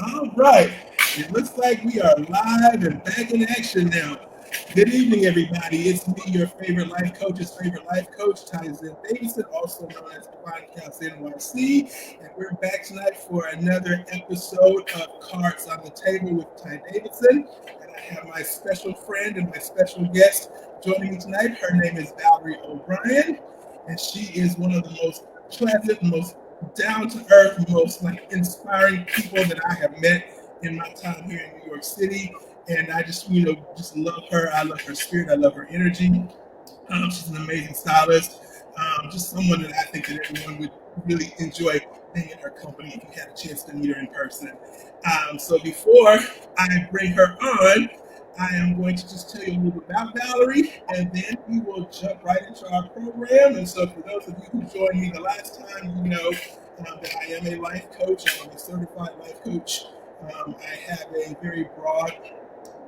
All right. It looks like we are live and back in action now. Good evening, everybody. It's me, your favorite life coach, Tie Davidson, also known as Podcast NYC. And we're back tonight for another episode of Cards on the Table with Tie Davidson. And I have my special friend and my special guest joining me tonight. Her name is Valerie O'Brien, and she is one of the most pleasant, most down to earth, most like inspiring people that I have met in my time here in New York City. And I just, just love her. I love her spirit. I love her energy. She's an amazing stylist. Just someone that I think that everyone would really enjoy being in her company if you had a chance to meet her in person. So before I bring her on, I am going to just tell you a little bit about Valerie, and then we will jump right into our program. And so, for those of you who joined me the last time, you know that I am a life coach. I'm a certified life coach. I have a very broad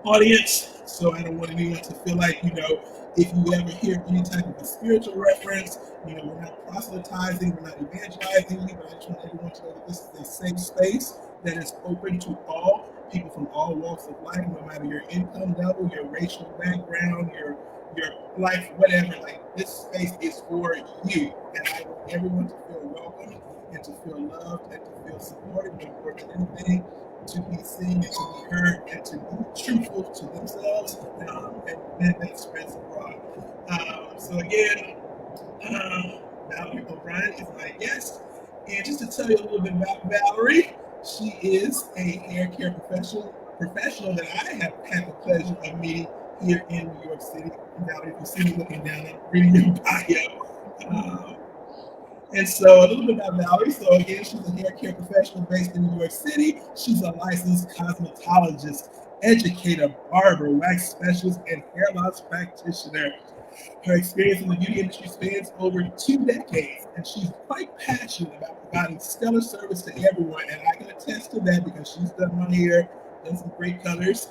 audience, so I don't want anyone to feel like, if you ever hear any type of a spiritual reference, we're not proselytizing, we're not evangelizing you, but I just want everyone to know that this is a safe space that is open to all people from all walks of life, no matter your income level, your racial background, your life, whatever. Like, this space is for you, and I want everyone to feel welcome and to feel loved and to feel supported, but more than anything, to be seen and to be heard and to be truthful to themselves, and then that spreads abroad. So again, Valerie O'Brien is my guest. And just to tell you a little bit about Valerie, she is a hair care professional that I have had the pleasure of meeting here in New York City. Valerie, if you see me looking down, I'm reading your bio. And so a little bit about Valerie. So again, she's a hair care professional based in New York City. She's a licensed cosmetologist, educator, barber, wax specialist, and hair loss practitioner. Her experience in the beauty industry spans over 2 decades, and she's quite passionate about providing stellar service to everyone. And I can attest to that because she's done my hair, done some great colors.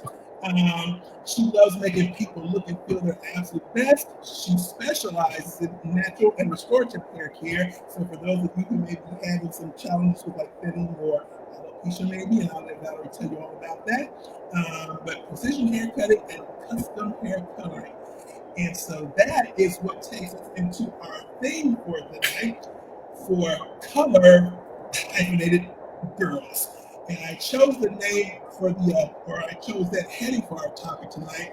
She loves making people look and feel their absolute best. She specializes in natural and restorative hair care. So for those of you who may be having some challenges with like thinning or alopecia maybe, and I'll let Valerie tell you all about that. But precision hair cutting and custom hair coloring. And so that is what takes us into our theme for the night for color hyphenated girls. And I chose the name for I chose that heading for our topic tonight.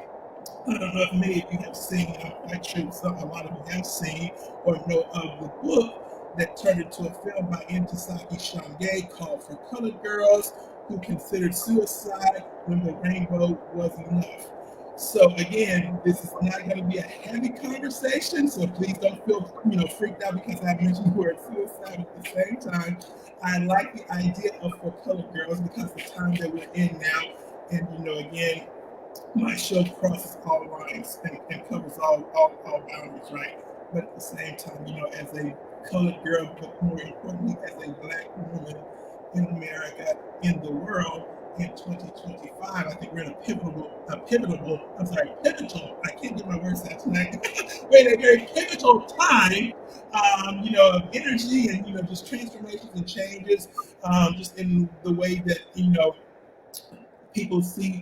I don't know if many of you have seen, I'm quite sure a lot of you have seen or know of the book that turned into a film by Saki Shange called For Colored Girls Who Considered Suicide When the Rainbow Was Enough. So again, this is not going to be a heavy conversation, so please don't feel freaked out because I mentioned the word suicide at the same time. I like the idea of For Colored Girls because the time that we're in now, and again, my show crosses all lines and covers all boundaries, right? But at the same time, as a colored girl, but more importantly, as a Black woman in America, in the world, in 2025, I think we're in pivotal, I can't get my words out tonight. We're in a very pivotal time, of energy and, just transformations and changes, just in the way that, people see,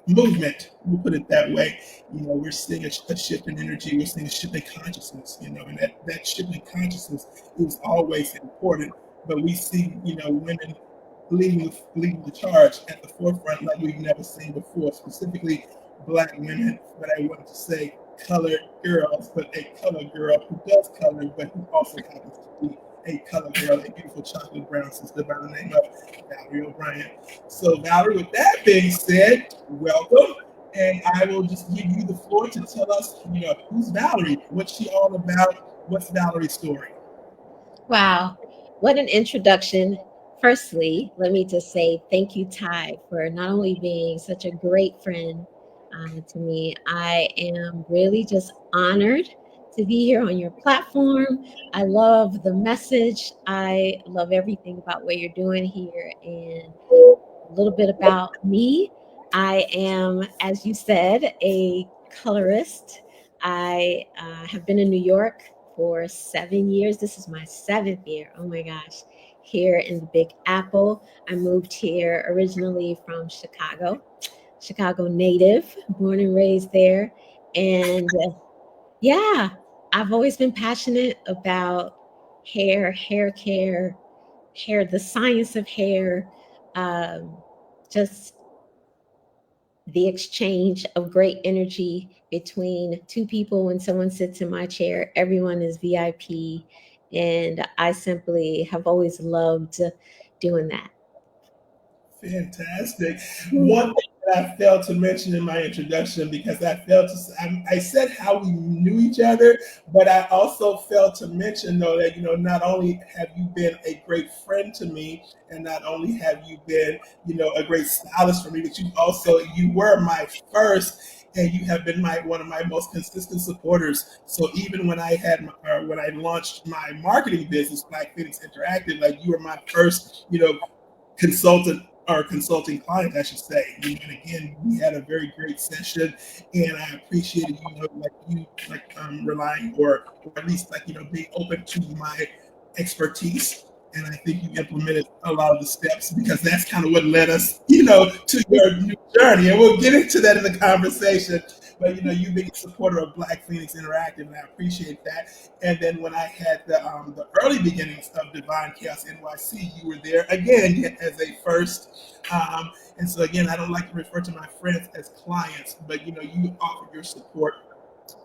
movement, we'll put it that way. We're seeing a shift in energy, we're seeing a shift in consciousness, and that shift in consciousness is always important. But we see, women leading the charge at the forefront like we've never seen before, specifically Black women, but I wanted to say colored girls, but a colored girl who does color, but who also happens to be a colored girl, a beautiful chocolate brown sister by the name of Valerie O'Brien. So Valerie, with that being said, welcome. And I will just give you the floor to tell us, who's Valerie? What's she all about? What's Valerie's story? Wow, what an introduction. Firstly, let me just say thank you, Ty, for not only being such a great friend to me. I am really just honored to be here on your platform. I love the message. I love everything about what you're doing here. And a little bit about me. I am, as you said, a colorist. I have been in New York for 7 years. This is my 7th year. Oh my gosh. Here in the Big Apple. I moved here originally from Chicago, Chicago native, born and raised there. And yeah, I've always been passionate about hair care, hair, the science of hair, just the exchange of great energy between two people. When someone sits in my chair, everyone is VIP. And I simply have always loved doing that. Fantastic. One thing that I failed to mention in my introduction, because I said how we knew each other, but I also failed to mention, though, that, not only have you been a great friend to me, and not only have you been, a great stylist for me, but you were my first, and you have been one of my most consistent supporters. So even when I launched my marketing business, Black Phoenix Interactive, like, you were my first, consultant or consulting client, I should say. And again, we had a very great session, and I appreciated relying, or at least being open to my expertise. And I think you implemented a lot of the steps, because that's kind of what led us, to your new journey. And we'll get into that in the conversation. But you being a supporter of Black Phoenix Interactive, and I appreciate that. And then when I had the early beginnings of Divine Chaos NYC, you were there again as a first. And so again, I don't like to refer to my friends as clients, but you offered your support,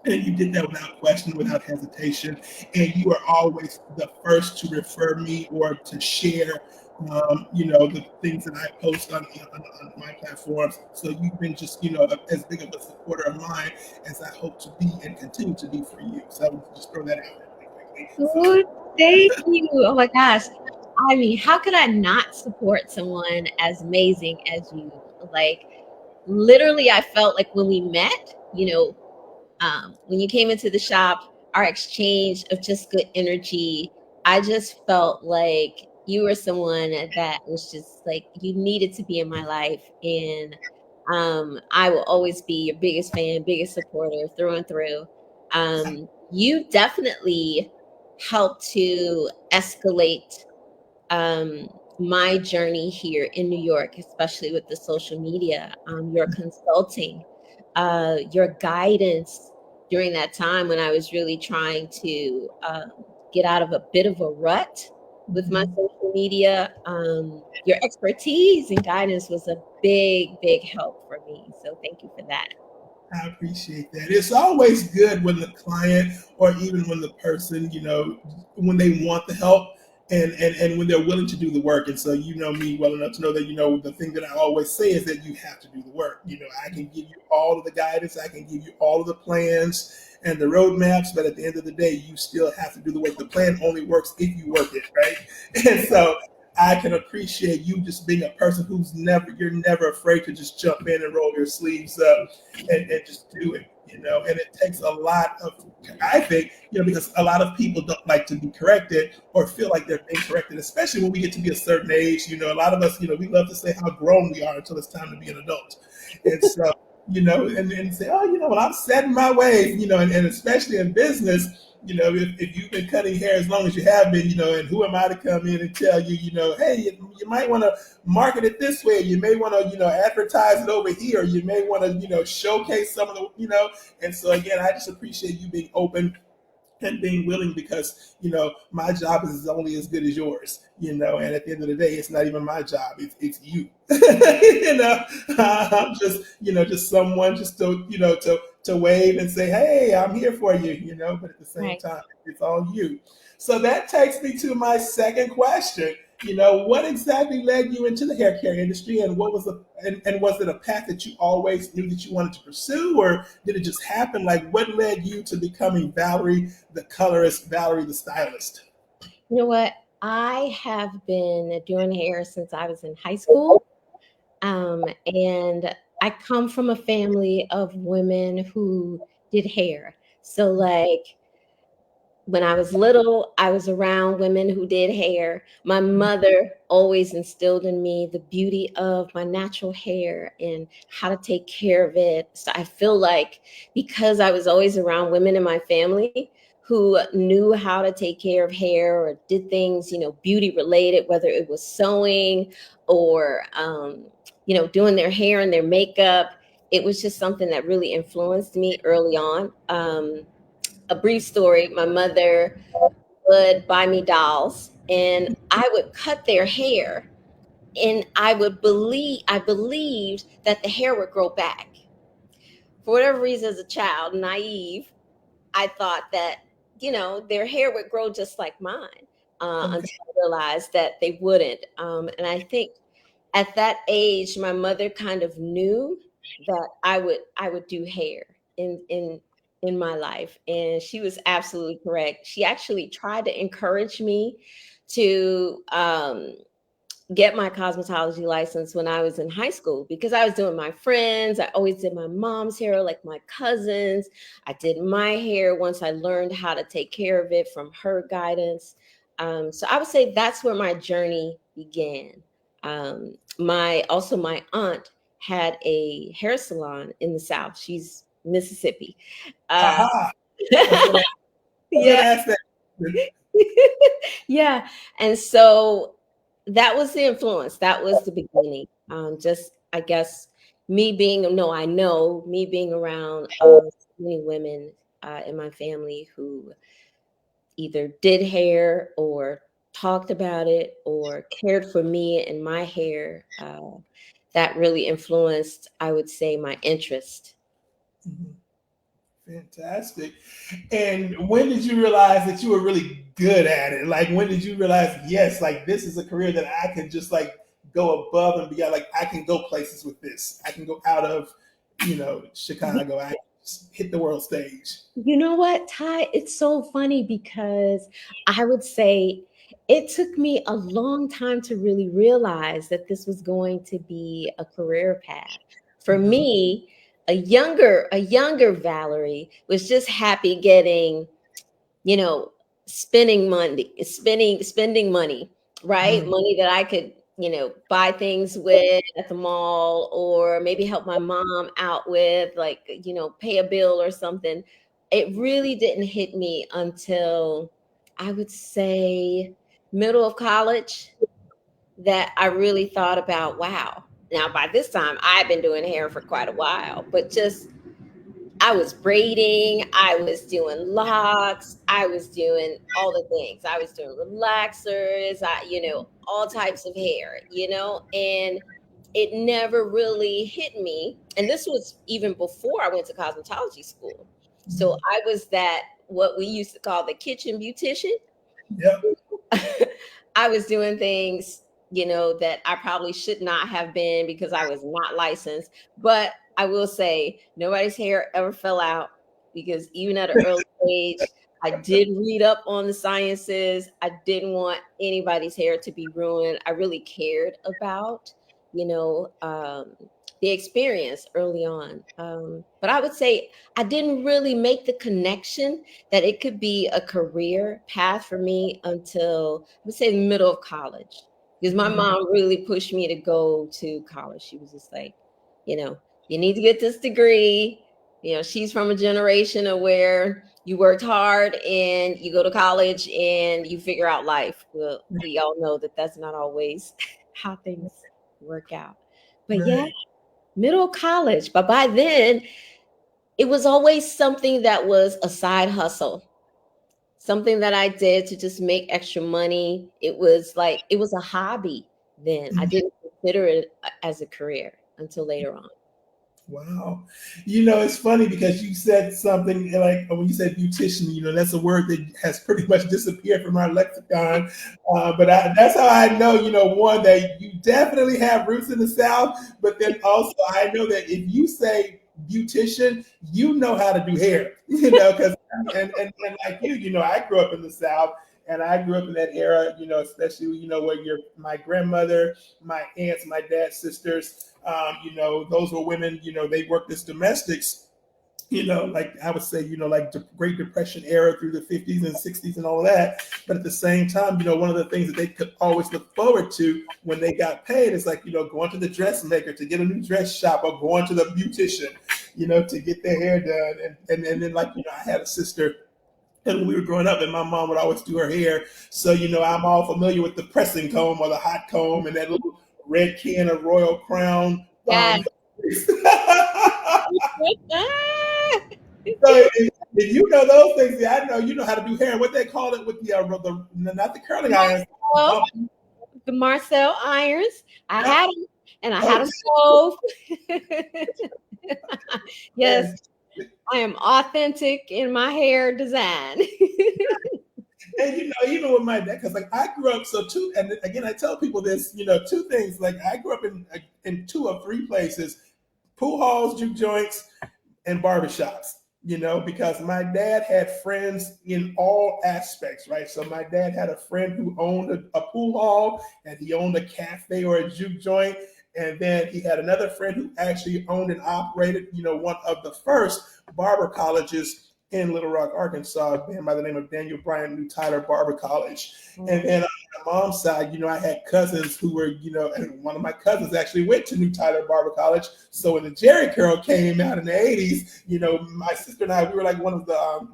and you did that without question, without hesitation. And you are always the first to refer me or to share, the things that I post on my platforms. So you've been just, as big of a supporter of mine as I hope to be and continue to be for you. So I would just throw that out there really quickly. Oh, thank you. Oh my gosh. I mean, how could I not support someone as amazing as you? Like, literally, I felt like when we met, when you came into the shop, our exchange of just good energy, I just felt like you were someone that was just like, you needed to be in my life. And I will always be your biggest fan, biggest supporter through and through. You definitely helped to escalate um, my journey here in New York, especially with the social media, your consulting, your guidance during that time when I was really trying to get out of a bit of a rut with my social media. Your expertise and guidance was a big, big help for me. So thank you for that. I appreciate that. It's always good when the client, or even when the person, when they want the help, and when they're willing to do the work. And so you know me well enough to know that, the thing that I always say is that you have to do the work. I can give you all of the guidance, I can give you all of the plans and the roadmaps, but at the end of the day, you still have to do the work. The plan only works if you work it, right? And so I can appreciate you just being a person you're never afraid to just jump in and roll your sleeves up and just do it, and it takes a lot of, I think, because a lot of people don't like to be corrected or feel like they're being corrected, especially when we get to be a certain age. A lot of us, we love to say how grown we are until it's time to be an adult. And so, and say, oh, well, I'm set in my ways, and especially in business, if you've been cutting hair as long as you have been, and who am I to come in and tell you, hey, you might want to market it this way. You may want to, advertise it over here. You may want to, showcase some of the, and so again, I just appreciate you being open and being willing, because my job is only as good as yours, and at the end of the day, it's not even my job, it's you. I'm just just someone just to wave and say, hey, I'm here for you, but at the same time, it's all you. So that takes me to my second question. What exactly led you into the hair care industry, and what was and was it a path that you always knew that you wanted to pursue, or did it just happen? Like, what led you to becoming Valerie the colorist, Valerie the stylist? You know what? I have been doing hair since I was in high school. And I come from a family of women who did hair. So, like, when I was little, I was around women who did hair. My mother always instilled in me the beauty of my natural hair and how to take care of it. So I feel like because I was always around women in my family, who knew how to take care of hair or did things, beauty related, whether it was sewing or, doing their hair and their makeup. It was just something that really influenced me early on. A brief story: my mother would buy me dolls, and I would cut their hair, and I believed that the hair would grow back. For whatever reason, as a child, naive, I thought that, their hair would grow just like mine, Okay. until I realized that they wouldn't. And I think at that age, my mother kind of knew that I would do hair in my life, and she was absolutely correct. She actually tried to encourage me to get my cosmetology license when I was in high school, because I was doing my friends. I always did my mom's hair, like my cousins. I did my hair once I learned how to take care of it from her guidance. So I would say that's where my journey began. My aunt had a hair salon in the South. She's Mississippi. Uh, Aha. I was gonna, I was gonna yeah. ask that. Yeah. And so that was the influence. That was the beginning. Just, I guess, I know me being around so many women in my family who either did hair or talked about it or cared for me and my hair. That really influenced, I would say, my interest. Mhm. Fantastic. And when did you realize that you were really good at it? Like, when did you realize, yes, like this is a career that I can just like go above and beyond? Like, I can go places with this. I can go out of, Chicago. I can just hit the world stage. You know what, Ty? It's so funny because I would say it took me a long time to really realize that this was going to be a career path. For Mhm. me, a younger Valerie was just happy getting, you know, spending money, right? Mhm. Money that I could, buy things with at the mall, or maybe help my mom out with, like, pay a bill or something. It really didn't hit me until, I would say, middle of college, that I really thought about, wow. Now, by this time, I've been doing hair for quite a while, but just I was braiding, I was doing locks, I was doing all the things. I was doing relaxers, all types of hair, and it never really hit me. And this was even before I went to cosmetology school. So Mhm. I was that, what we used to call the kitchen beautician. Yep. I was doing things, that I probably should not have been because I was not licensed. But I will say nobody's hair ever fell out, because even at an early age, I did read up on the sciences. I didn't want anybody's hair to be ruined. I really cared about, you know, um, the experience early on. But I would say I didn't really make the connection that it could be a career path for me until, I would say, the middle of college, because my Mhm. mom really pushed me to go to college. She was just like, you know, you need to get this degree. She's from a generation of where you worked hard and you go to college and you figure out life. Well, we all know that that's not always how things work out. But yeah, Right. middle of college. But by then, it was always something that was a side hustle, something that I did to just make extra money. It was a hobby then. I didn't consider it as a career until later on. Wow. It's funny because you said something like when you said beautician, that's a word that has pretty much disappeared from our lexicon. That's how I know, one, that you definitely have roots in the South, but then also I know that if you say beautician, you know how to do hair, because, and like I grew up in the South. And I grew up in that era, especially, where my grandmother, my aunts, my dad's sisters, those were women, they worked as domestics, like I would say, like the Great Depression era through the 50s and 60s and all of that. But at the same time, one of the things that they could always look forward to when they got paid is like, going to the dressmaker to get a new dress shop, or going to the beautician, to get their hair done. And then, like, I had a sister And when we were growing up, and my mom would always do her hair. So, I'm all familiar with the pressing comb or the hot comb and that little red can of Royal Crown. Yes. So if you know those things, yeah, I know you know how to do hair. What they call it with the not the curling irons. Marcel, the Marcel irons. I Yeah. had them, and I had Oh, them stove. Yes, and, I am authentic in my hair design. and even with my dad, because like I grew up and again I tell people this, two things. Like I grew up in two or three places: pool halls, juke joints, and barbershops, because my dad had friends in all aspects, right? So my dad had a friend who owned a pool hall, and he owned a cafe or a juke joint. And then he had another friend who actually owned and operated, one of the first barber colleges in Little Rock, Arkansas, a man by the name of Daniel Bryant New Tyler Barber College. And then on my mom's side, I had cousins who were, and one of my cousins actually went to New Tyler Barber College. So when the Jerry Curl came out in the 80s, my sister and I, we were like one of the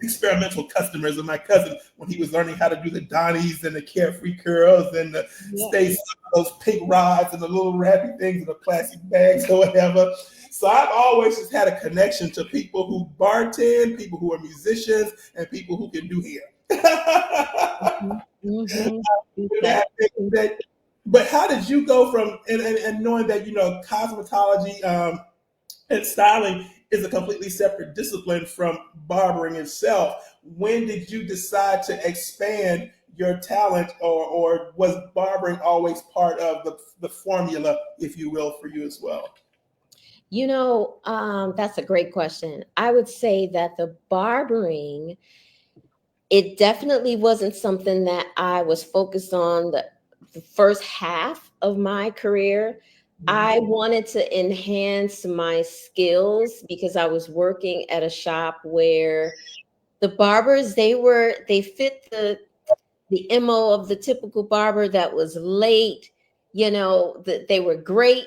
experimental customers of my cousin when he was learning how to do the Donnies and the carefree curls and the stays, those pink rods and the little wrappy things in the plastic bags or whatever. So I've always just had a connection to people who bartend, people who are musicians, and people who can do hair. But how did you go from and knowing that cosmetology and styling is a completely separate discipline from barbering itself? When did you decide to expand your talent, or was barbering always part of the formula, if you will, for you as well? That's a great question. I would say that the barbering, it definitely wasn't something that I was focused on the first half of my career. I wanted to enhance my skills because I was working at a shop where the barbers, they fit the MO of the typical barber that was late, they were great.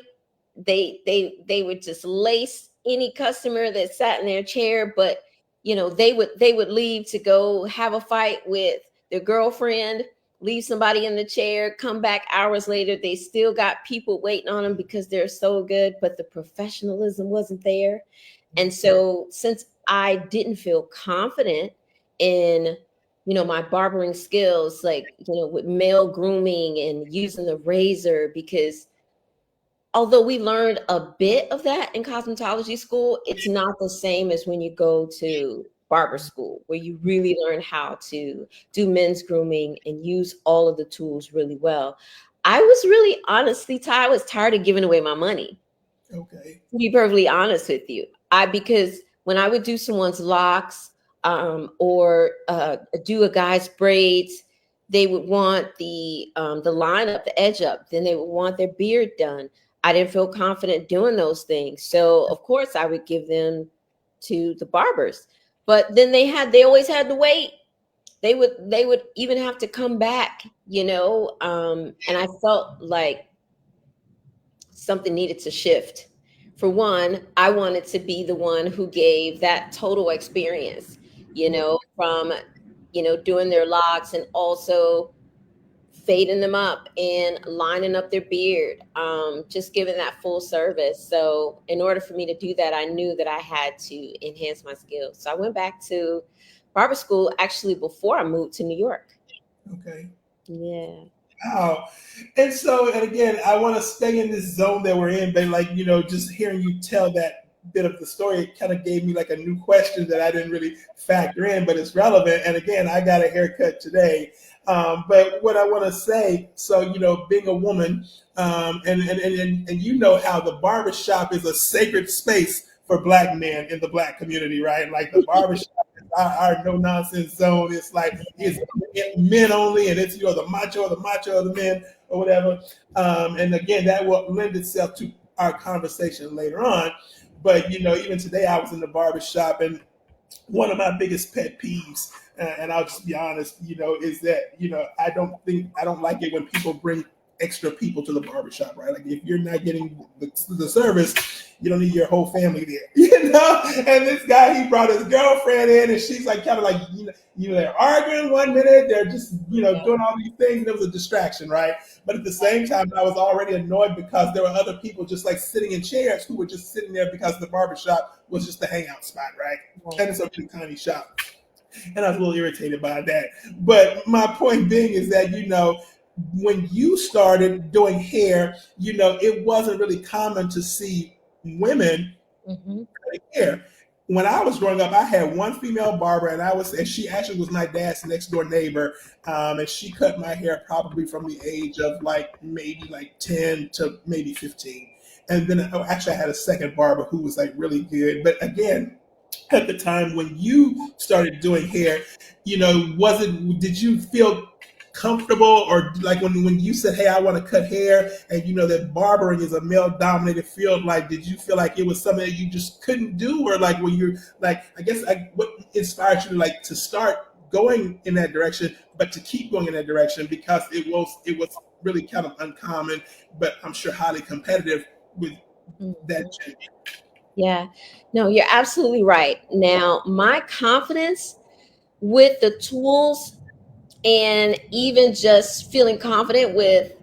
They would just lace any customer that sat in their chair, but they would leave to go have a fight with their girlfriend, leave somebody in the chair, come back hours later, they still got people waiting on them because they're so good, but the professionalism wasn't there. And so since I didn't feel confident in my barbering skills, like with male grooming and using the razor, because although we learned a bit of that in cosmetology school, it's not the same as when you go to barber school, where you really learn how to do men's grooming and use all of the tools really well. I was really, honestly, Ty, I was tired of giving away my money. Okay. To be perfectly honest with you, because when I would do someone's locks, or do a guy's braids, they would want the line up, the edge up. Then they would want their beard done. I didn't feel confident doing those things, so of course I would give them to the barbers. But then they always had to wait. They would even have to come back, and I felt like something needed to shift. For one, I wanted to be the one who gave that total experience, from doing their locks and also fading them up and lining up their beard, just giving that full service. So in order for me to do that, I knew that I had to enhance my skills. So I went back to barber school actually before I moved to New York. Okay. Yeah. Wow. And again, I want to stay in this zone that we're in, but just hearing you tell that bit of the story, it kind of gave me like a new question that I didn't really factor in, but it's relevant. And again, I got a haircut today. But what I want to say, so, being a woman, and how the barbershop is a sacred space for Black men in the Black community, right? Like the barbershop is our no nonsense zone. It's like it's men only, and it's the macho of the men or whatever. And again, that will lend itself to our conversation later on. But even today, I was in the barbershop, and one of my biggest pet peeves, and I'll just be honest, is that I don't like it when people bring extra people to the barbershop, right? Like if you're not getting the service, you don't need your whole family there, And this guy, he brought his girlfriend in, and she's like kind of like, they're arguing one minute, they're just, doing all these things, and it was a distraction, right? But at the same time, I was already annoyed because there were other people just like sitting in chairs who were just sitting there because the barbershop was just a hangout spot, right? And it's a really tiny shop. And I was a little irritated by that. But my point being is that, when you started doing hair, it wasn't really common to see women cutting hair. When I was growing up, I had one female barber, and she actually was my dad's next door neighbor, and she cut my hair probably from the age of maybe 10 to maybe 15. And then actually I had a second barber who was really good. But again, at the time when you started doing hair, did you feel comfortable, or when you said, hey, I want to cut hair, and that barbering is a male dominated field, did you feel like it was something that you just couldn't do, or when you're what inspired you to start going in that direction, but to keep going in that direction, because it was really kind of uncommon, but I'm sure highly competitive with that gender. Yeah, no, you're absolutely right. Now, my confidence with the tools, and even just feeling confident with,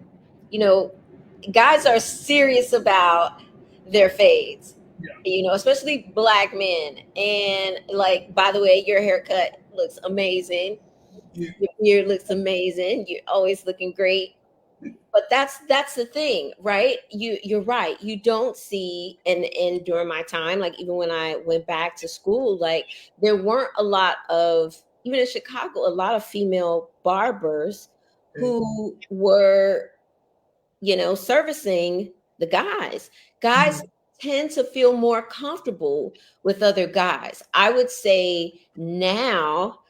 guys are serious about their fades, especially Black men. And by the way, your haircut looks amazing. Yeah. Your beard looks amazing. You're always looking great. But that's the thing, right? You're right. You don't see, and during my time, even when I went back to school, there weren't a lot of, even in Chicago, a lot of female barbers who were, servicing the guys. Guys tend to feel more comfortable with other guys. I would say now,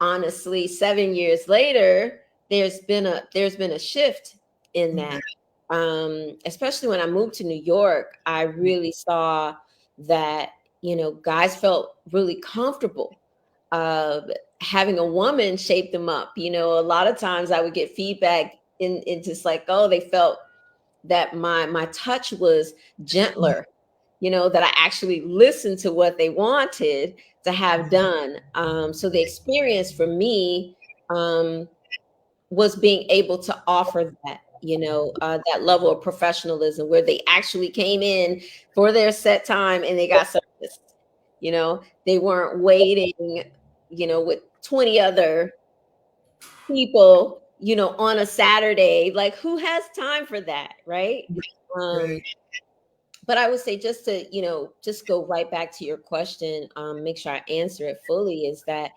honestly, 7 years later, there's been a shift in that. Especially when I moved to New York, I really saw that, guys felt really comfortable having a woman shape them up. A lot of times I would get feedback in just oh, they felt that my touch was gentler, that I actually listened to what they wanted to have done. So the experience for me was being able to offer that, that level of professionalism where they actually came in for their set time and they got service. They weren't waiting, with 20 other people, on a Saturday. Who has time for that, right? But I would say, just to, just go right back to your question, make sure I answer it fully, is that,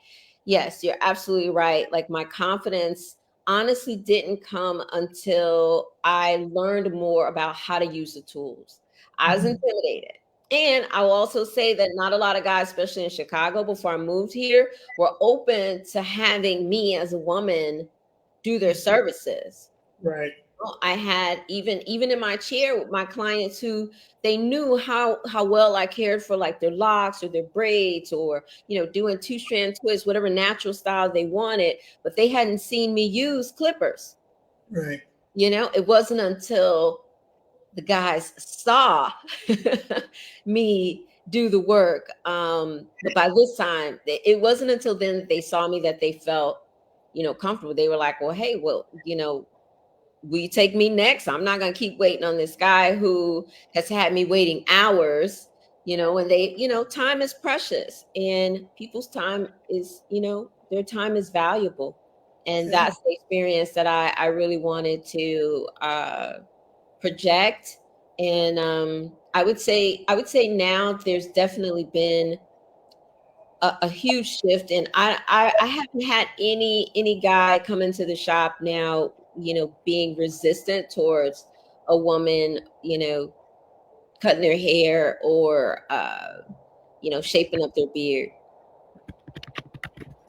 yes, you're absolutely right. My confidence honestly didn't come until I learned more about how to use the tools. I was intimidated. And I will also say that not a lot of guys, especially in Chicago, before I moved here, were open to having me as a woman do their services. Right. I had even in my chair with my clients who they knew how well I cared for their locks or their braids, or doing 2-strand twists, whatever natural style they wanted, but they hadn't seen me use clippers. Right. It wasn't until the guys saw me do the work, but by this time it wasn't until then that they saw me that they felt comfortable. They were like, well, hey, well, will you take me next? I'm not going to keep waiting on this guy who has had me waiting hours, and they, time is precious, and people's time is, their time is valuable. And that's the experience that I really wanted to project. And I would say now there's definitely been a huge shift, and I haven't had any guy come into the shop now, being resistant towards a woman, cutting their hair or shaping up their beard.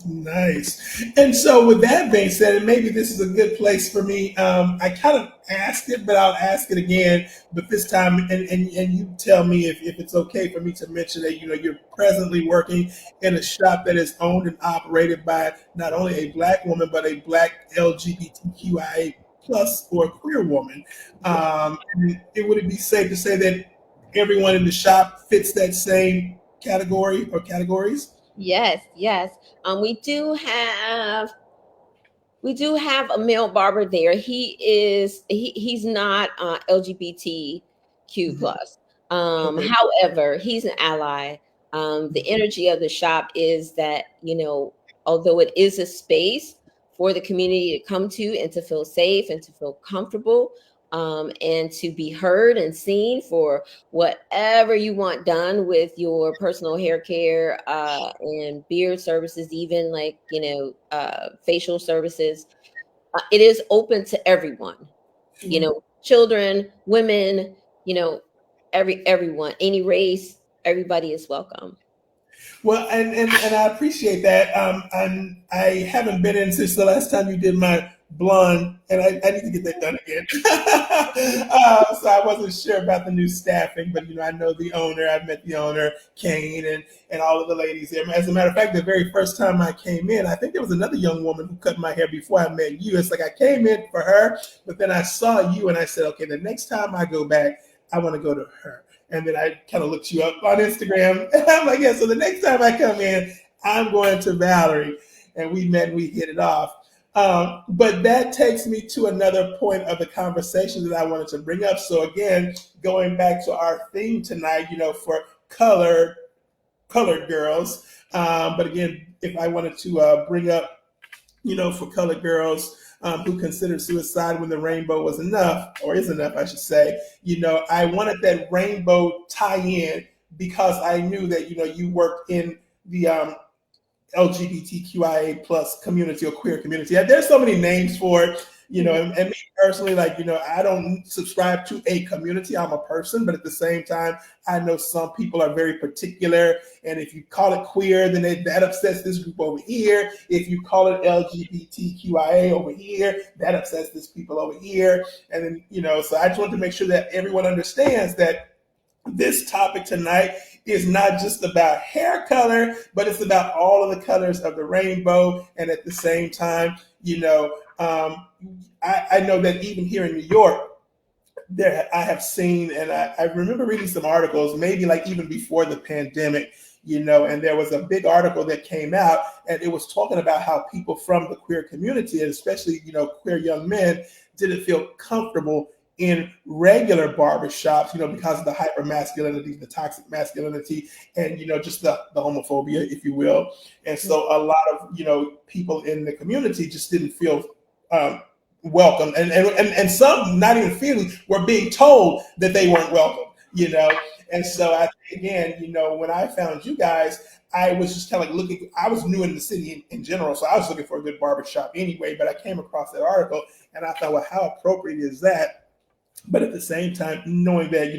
Nice. And so with that being said, and maybe this is a good place for me, I kind of asked it, but I'll ask it again, but this time, and you tell me if it's okay for me to mention that, you're presently working in a shop that is owned and operated by not only a Black woman, but a Black LGBTQIA plus or a queer woman. And would it be safe to say that everyone in the shop fits that same category or categories? Yes, yes. We do have a male barber there. He's not LGBTQ Mhm. plus. Okay. However, he's an ally. The energy of the shop is that, although it is a space for the community to come to and to feel safe and to feel comfortable, and to be heard and seen for whatever you want done with your personal hair care, and beard services, even like, facial services. It is open to everyone, children, women, you know, everyone, any race, everybody is welcome. Well, and I appreciate that. I haven't been in since the last time you did my blonde, and I need to get that done again. So I wasn't sure about the new staffing, but I know the owner. I've met the owner, Kane, and all of the ladies there. As a matter of fact, the very first time I came in, I think there was another young woman who cut my hair before I met you. It's like I came in for her, but then I saw you, and I said, okay, the next time I go back, I want to go to her. And then I kind of looked you up on Instagram. And I'm like, yeah, so the next time I come in, I'm going to Valerie. And we met and we hit it off. But that takes me to another point of the conversation that I wanted to bring up. So again, going back to our theme tonight, for colored girls. But again, if I wanted to bring up, for colored girls who considered suicide when the rainbow was enough, or is enough, I should say. I wanted that rainbow tie-in because I knew that you worked in the LGBTQIA plus community or queer community. There's so many names for it, and me personally, like, I don't subscribe to a community. I'm a person, but at the same time, I know some people are very particular. And if you call it queer, then that upsets this group over here. If you call it LGBTQIA over here, that upsets this people over here. And then, so I just want to make sure that everyone understands that this topic tonight is not just about hair color, but it's about all of the colors of the rainbow. And at the same time, I know that even here in New York, I have seen, and I remember reading some articles, maybe like even before the pandemic, and there was a big article that came out, and it was talking about how people from the queer community, and especially, queer young men, didn't feel comfortable in regular barbershops, because of the hyper masculinity, the toxic masculinity, and, just the homophobia, if you will. And so a lot of, people in the community just didn't feel welcome. And some not even feeling, were being told that they weren't welcome. And so again, when I found you guys, I was just kind of like looking, I was new in the city in general, so I was looking for a good barbershop anyway, but I came across that article and I thought, well, how appropriate is that? But at the same time, knowing that,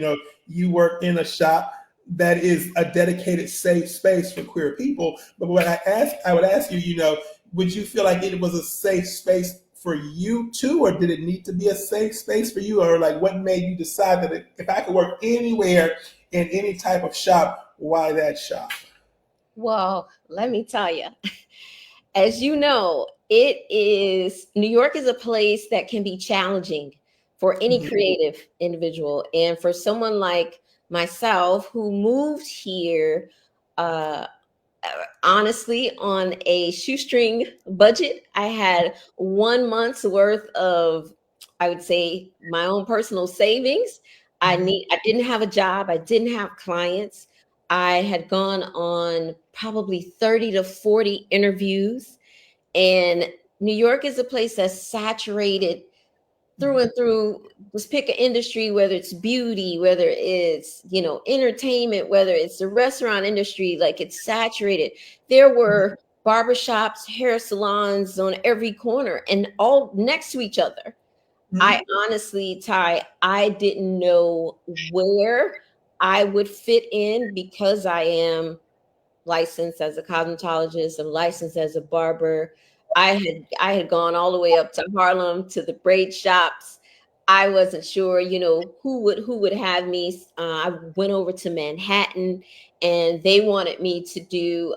you work in a shop that is a dedicated safe space for queer people. But what I would ask you, would you feel like it was a safe space for you too, or did it need to be a safe space for you? Or like, what made you decide that if I could work anywhere in any type of shop, why that shop? Well, let me tell you, as you know, New York is a place that can be challenging for any Mhm. creative individual. And for someone like myself who moved here, uh, honestly, on a shoestring budget, I had 1 month's worth of, I would say, my own personal savings. Mhm. I didn't have a job. I didn't have clients. I had gone on probably 30 to 40 interviews, and New York is a place that's saturated through and through. Just pick an industry, whether it's beauty, whether it's, entertainment, whether it's the restaurant industry, like, it's saturated. There were barbershops, hair salons on every corner and all next to each other. I Mhm. honestly, Ty, I didn't know where I would fit in because I am licensed as a cosmetologist. I'm licensed as a barber. I had gone all the way up to Harlem to the braid shops. I wasn't sure, who would have me. I went over to Manhattan, and they wanted me to do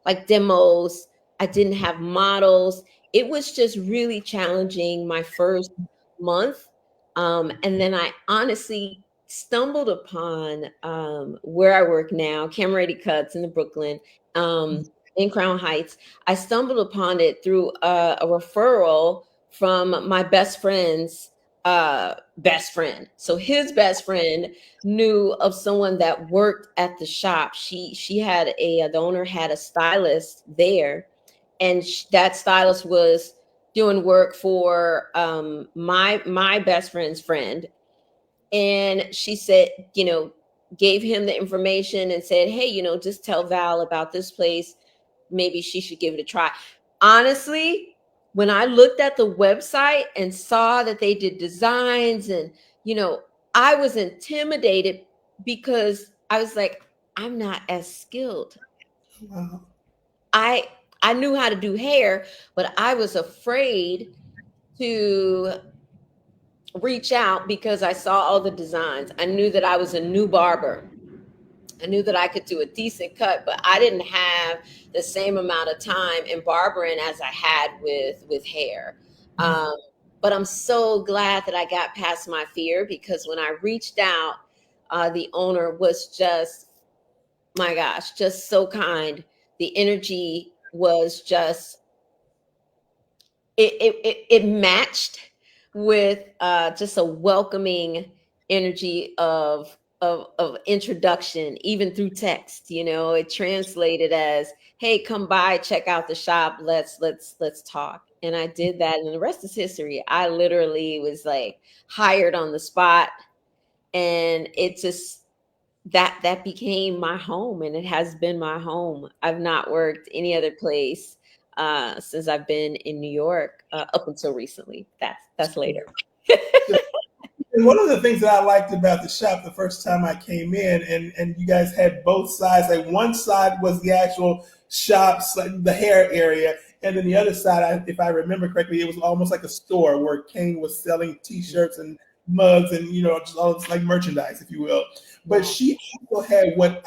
like demos. I didn't have models. it was just really challenging my first month. And then I honestly stumbled upon where I work now, Camerati Cuts in the Brooklyn, in Crown Heights. I stumbled upon it through a referral from my best friend. So his best friend knew of someone that worked at the shop. She had the owner had a stylist there, and that stylist was doing work for my best friend's friend. And she said, gave him the information and said, hey, just tell Val about this place. Maybe she should give it a try. Honestly, when I looked at the website and saw that they did designs, and you know I was intimidated because I was like, I'm not as skilled. Wow. I i knew how to do hair, but I was afraid to reach out because I saw all the designs. I knew that I was a new barber. I knew that I could do a decent cut, but I didn't have the same amount of time in barbering as I had with hair. Um, but I'm so glad that I got past my fear, because when I reached out, the owner was just, my gosh, just so kind. The energy was just, it matched with just a welcoming energy of introduction, even through text. It translated as, hey, come by, check out the shop, let's talk. And I did that, and the rest is history. I literally was like hired on the spot, and it just, that became my home, and it has been my home. I've not worked any other place since I've been in New York, up until recently. That's later. And one of the things that I liked about the shop the first time I came in, and you guys had both sides. Like one side was the actual shops, like the hair area, and then the other side, if I remember correctly, it was almost like a store where Kane was selling T-shirts and mugs and just all this like merchandise, if you will. But Yeah. she also had what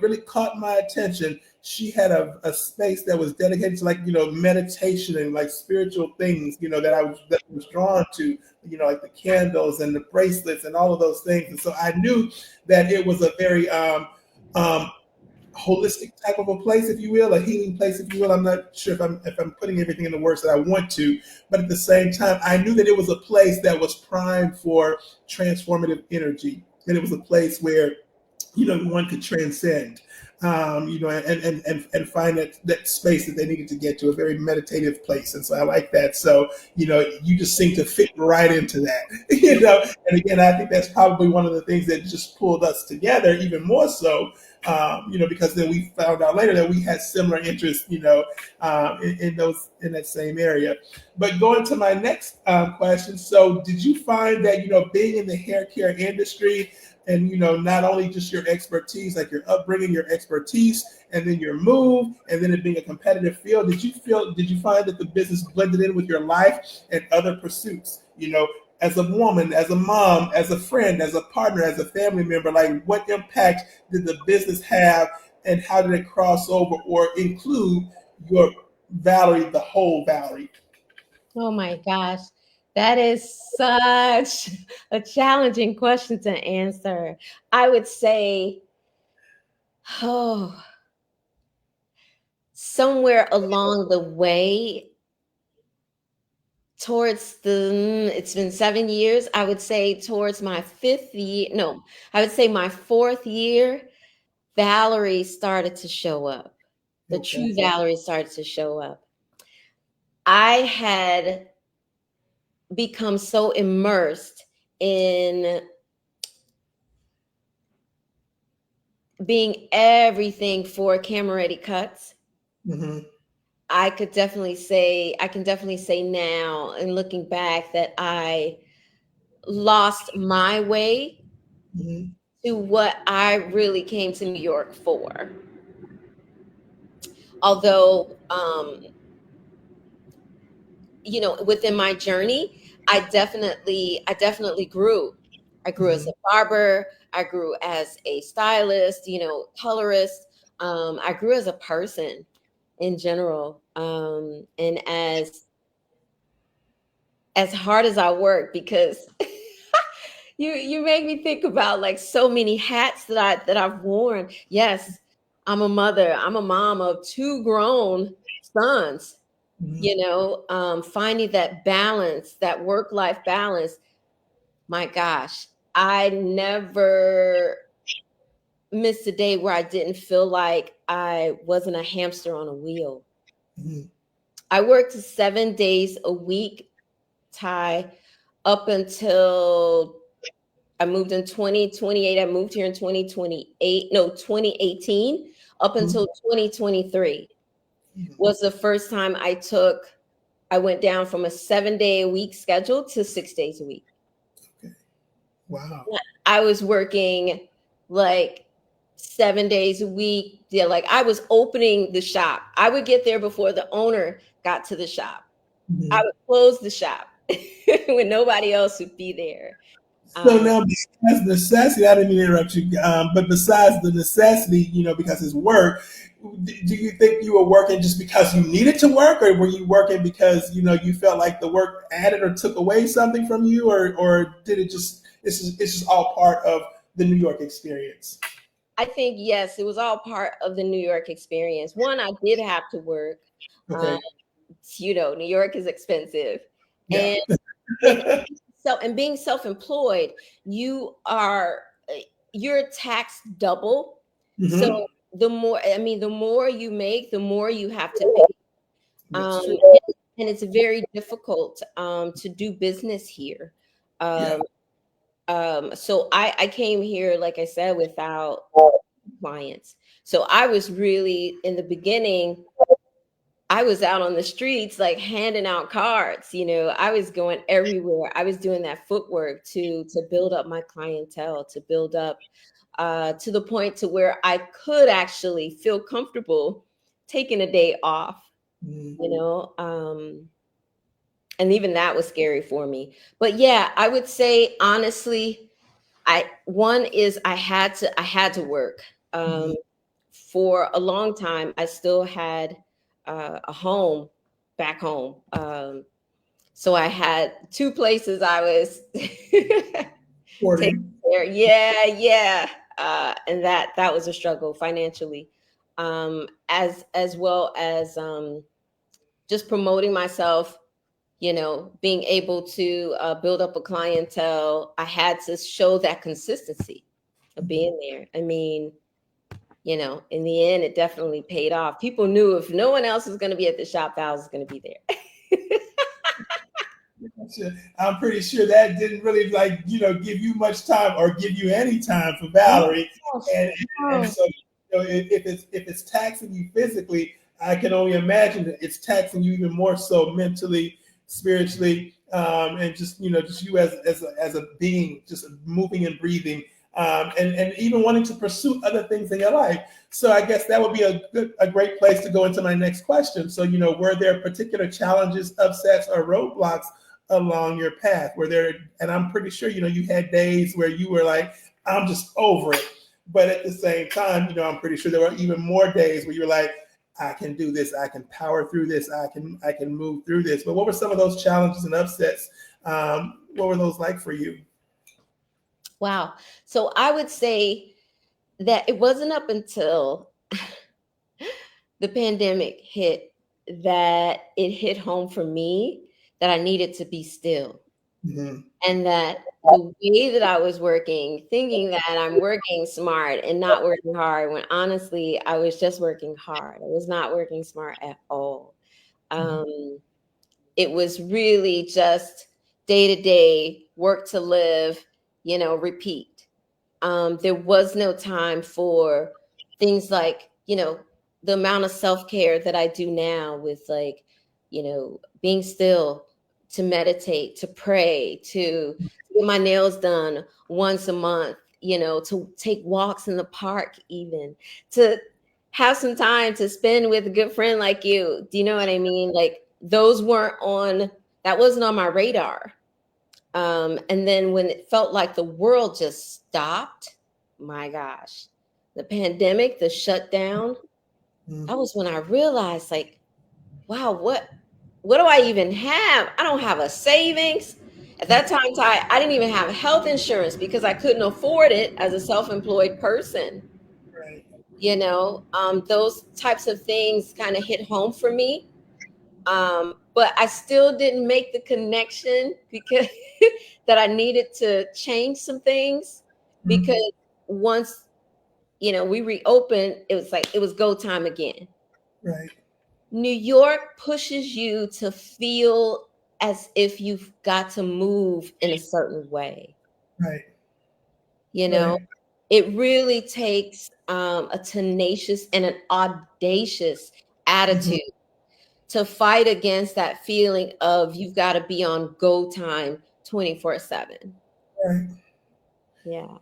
really caught my attention. She had a space that was dedicated to like meditation and like spiritual things that I was drawn to, like the candles and the bracelets and all of those things. And so I knew that it was a very um, holistic type of a place, if you will, a healing place, if you will. I'm not sure if I'm putting everything in the words that I want to, but at the same time, I knew that it was a place that was primed for transformative energy, and it was a place where one could transcend, and find that space that they needed to get to, a very meditative place. And so I like that. So, you just seem to fit right into that, and again, I think that's probably one of the things that just pulled us together even more so, because then we found out later that we had similar interests, in that same area. But going to my next question, so did you find that being in the hair care industry, and not only just your expertise, like your upbringing, your expertise, and then your move, and then it being a competitive field, did you find that the business blended in with your life and other pursuits, as a woman, as a mom, as a friend, as a partner, as a family member? Like, what impact did the business have, and how did it cross over or include your Valerie, the whole Valerie? Oh my gosh. That is such a challenging question to answer. I would say, oh, somewhere along the way, towards it's been 7 years, I would say towards my fifth year, no, I would say my fourth year, Valerie started to show up. The Okay. true Valerie started to show up. I had become so immersed in being everything for Camerati Cuts. Mm-hmm. I can definitely say now, and looking back, that I lost my way Mm-hmm. to what I really came to New York for. Although, within my journey, I definitely grew. I grew as Mm-hmm. a barber. I grew as a stylist, colorist. I grew as a person in general. And as as hard as I work, because you make me think about like so many hats that I've worn. Yes, I'm a mother. I'm a mom of two grown sons. Mhm. Finding that balance, that work life balance. My gosh, I never missed a day where I didn't feel like I wasn't a hamster on a wheel. Mhm. I worked 7 days a week, Ty, up until I moved in 2028. I moved here in 2028, no, 2018, up Mhm. until 2023 Mhm. was the first time I went down from a 7 day a week schedule to 6 days a week. Okay. Wow. I was working like 7 days a week. Yeah, like I was opening the shop. I would get there before the owner got to the shop. I Mhm. would close the shop when nobody else would be there. So Um, now, besides necessity, I didn't mean to interrupt you, but besides the necessity, because it's work, do you think you were working just because you needed to work, or were you working because you felt like the work added or took away something from you, or did it just it's just all part of the New York experience? I think yes, it was all part of the New York experience. One, I did have to work. Um, Okay. New York is expensive, Yeah. and and and being self-employed, you are you're taxed double. Hmm. So the more you make, the more you have to pay. That's Um, true. and it's very difficult to do business here. Yeah. Um, so I came here, like I said, without clients. So I was really in the beginning, I was out on the streets like handing out cards. I was going everywhere. I was doing that footwork to build up my clientele, to build up to the point to where I could actually feel comfortable taking a day off, Mhm. you know. And even that was scary for me. But yeah, I would say honestly, I had to work. Um, Mhm. for a long time, I still had a home back home. So I had two places I was taking Supporting. care. Yeah, yeah. And that was a struggle financially, as well as just promoting myself. Being able to build up a clientele. I had to show that consistency of Mhm. being there. I mean, in the end, it definitely paid off. People knew if no one else was going to be at the shop, Val was going to be there. I'm pretty sure that didn't really give you much time or give you any time for No, Valerie, and no. so if it's taxing you physically, I can only imagine that it's taxing you even more so mentally, spiritually, and just you as a being, just moving and breathing, and even wanting to pursue other things in your life. So I guess that would be a great place to go into my next question. So were there particular challenges, upsets, or roadblocks along your path? Were there, and I'm pretty sure you had days where you were like, I'm just over it, but at the same time, I'm pretty sure there were even more days where you were like, I can do this, I can power through this, I can move through this. But what were some of those challenges and upsets? What were those like for you? Wow. So I would say that it wasn't up until the pandemic hit that it hit home for me that I needed to be still. Mm-hmm. And that the way that I was working, thinking that I'm working smart and not working hard, when honestly, I was just working hard. I was not working smart at all. Um, it was really just day to day, work to live, repeat. There was no time for things like, the amount of self care that I do now with like, being still, to meditate, to pray, to get my nails done once a month, to take walks in the park, even to have some time to spend with a good friend like you. Do you know what I mean? Like that wasn't on my radar. And then when it felt like the world just stopped, my gosh, the pandemic, the shutdown, Mm-hmm. that was when I realized, like, wow, what? what do I even have? I don't have a savings. At that time, I didn't even have health insurance because I couldn't afford it as a self-employed person. Right. Those types of things kind of hit home for me. But I still didn't make the connection because that I needed to change some things, Mhm. because once we reopened, it was like it was go time again. Right. New York pushes you to feel as if you've got to move in a certain way. Right. You know, Right. it really takes a tenacious and an audacious Mhm. attitude to fight against that feeling of you've got to be on go time 24/7. Right. Yeah.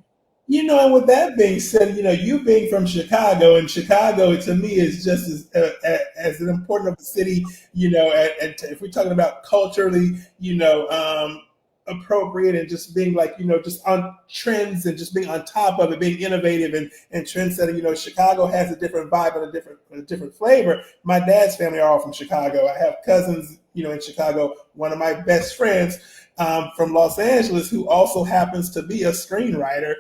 And with that being said, you being from Chicago, and Chicago to me is just as an important of a city, and if we're talking about culturally, appropriate and just being like, just on trends and just being on top of it, being innovative and trend setting. Chicago has a different vibe and a different flavor. My dad's family are all from Chicago. I have cousins, in Chicago. One of my best friends from Los Angeles, who also happens to be a screenwriter,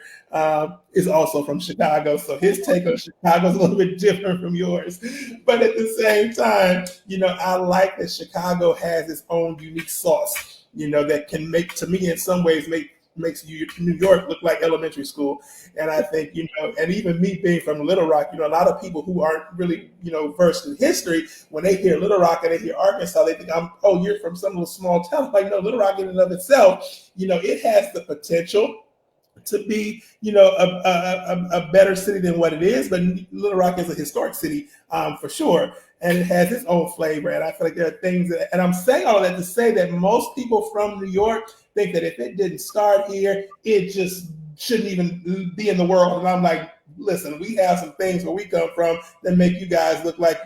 is also from Chicago. So his take on Chicago is a little bit different from yours. But at the same time, I like that Chicago has its own unique sauce, that can make, to me, in some ways, makes New York look like elementary school. And I think, and even me being from Little Rock, a lot of people who aren't really, versed in history, when they hear Little Rock and they hear Arkansas, they think, oh, you're from some little small town. Like, no, Little Rock in and of itself, it has the potential to be, a better city than what it is. But Little Rock is a historic city, for sure, and it has its own flavor. And I feel like there are things that, and I'm saying all of that to say that most people from New York think that if it didn't start here, it just shouldn't even be in the world. And I'm like, listen, we have some things where we come from that make you guys look like,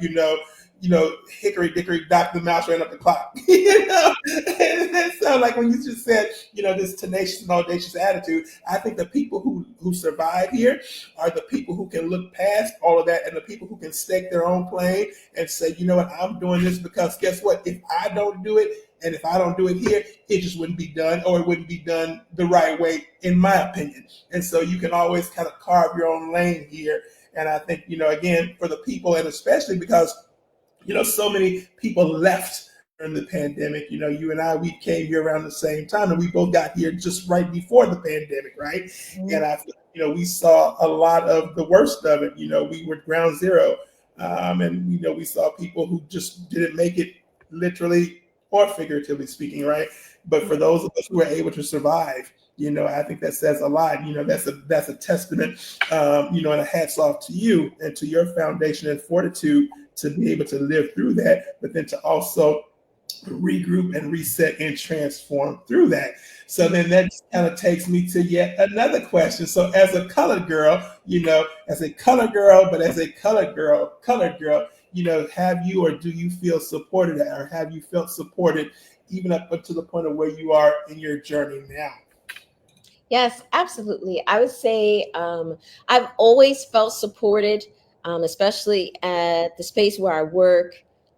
hickory dickory dock, the mouse ran up the clock. And so, like when you just said, this tenacious and audacious attitude, I think the people who survive here are the people who can look past all of that, and the people who can stake their own claim and say, you know what, I'm doing this because guess what? If I don't do it, and if I don't do it here, it just wouldn't be done, or it wouldn't be done the right way, in my opinion. And so you can always kind of carve your own lane here. And I think, again, for the people, and especially because so many people left during the pandemic. You and I, we came here around the same time, and we both got here just right before the pandemic, right? Mhm. And I feel, we saw a lot of the worst of it. We were ground zero, and we saw people who just didn't make it, literally or figuratively speaking, right? But for those of us who were able to survive, I think that says a lot. That's a testament, and a hats off to you and to your foundation and fortitude to be able to live through that, but then to also regroup and reset and transform through that. So then that kind of takes me to yet another question. So as a colored girl, as a colored girl, but as a colored girl, have you, or do you feel supported, or have you felt supported even up to the point of where you are in your journey now? Yes, absolutely. I would say I've always felt supported, especially at the space where I work.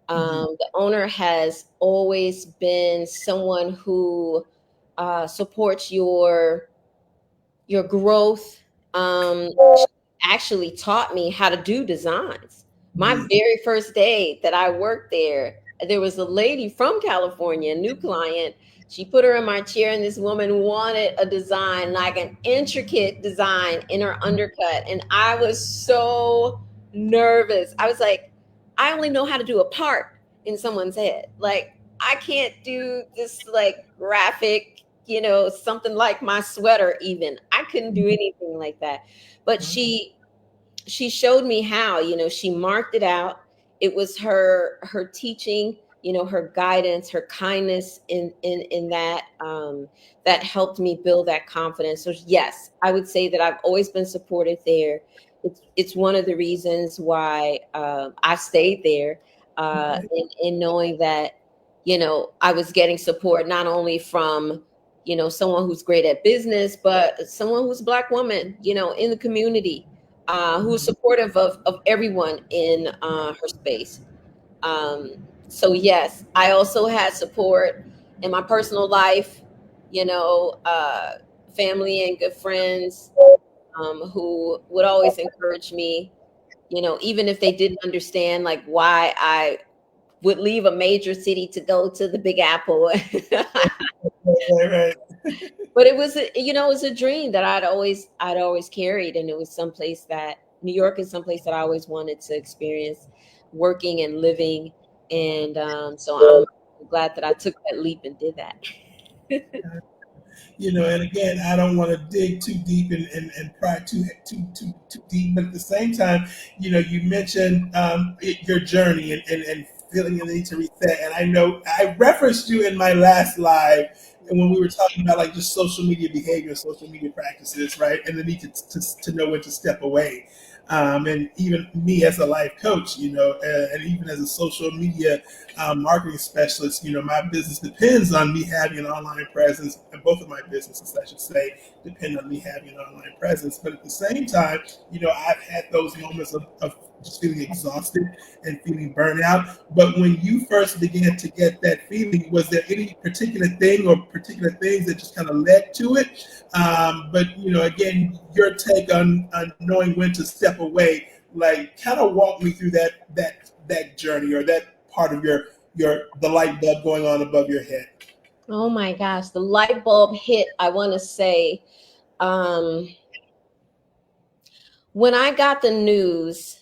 Mm-hmm. The owner has always been someone who supports your growth. She actually taught me how to do designs. My Mm-hmm. very first day that I worked there was a lady from California, a new client. She put her in my chair, and this woman wanted a design, like an intricate design in her undercut. And I was so nervous. I was like, I only know how to do a part in someone's head. Like, I can't do this, like, graphic, something like my sweater. Even I couldn't do anything like that. But she showed me how. She marked it out. It was her teaching, her guidance, her kindness in that, that helped me build that confidence. So yes, I would say that I've always been supported there. It's one of the reasons why I stayed there, Right. in knowing that I was getting support not only from someone who's great at business, but someone who's a Black woman, in the community, who is supportive of everyone in her space. Um, So yes, I also had support in my personal life, you know, family and good friends who would always encourage me, you know, even if they didn't understand like why I would leave a major city to go to the Big Apple. Right, right. But it was, you know, it was a dream that I'd always carried, and it was someplace that New York is someplace that I always wanted to experience working and living, and so I'm glad that I took that leap and did that. And again, I don't want to dig too deep and pry too deep, but at the same time, you mentioned your journey and feeling the need to reset. And I know I referenced you in my last live, and when we were talking about like just social media behavior, social media practices, right, and the need to know when to step away. And even me as a life coach, and even as a social media marketing specialist, my business depends on me having an online presence, and both of my businesses, I should say, depend on me having an online presence. But at the same time, I've had those moments of just feeling exhausted and feeling burnout. But when you first began to get that feeling, was there any particular thing or particular things that just kind of led to it? But again, your take on knowing when to step away, like kind of walk me through that journey or that part of your the light bulb going on above your head. Oh my gosh, the light bulb hit, I want to say, um, when I got the news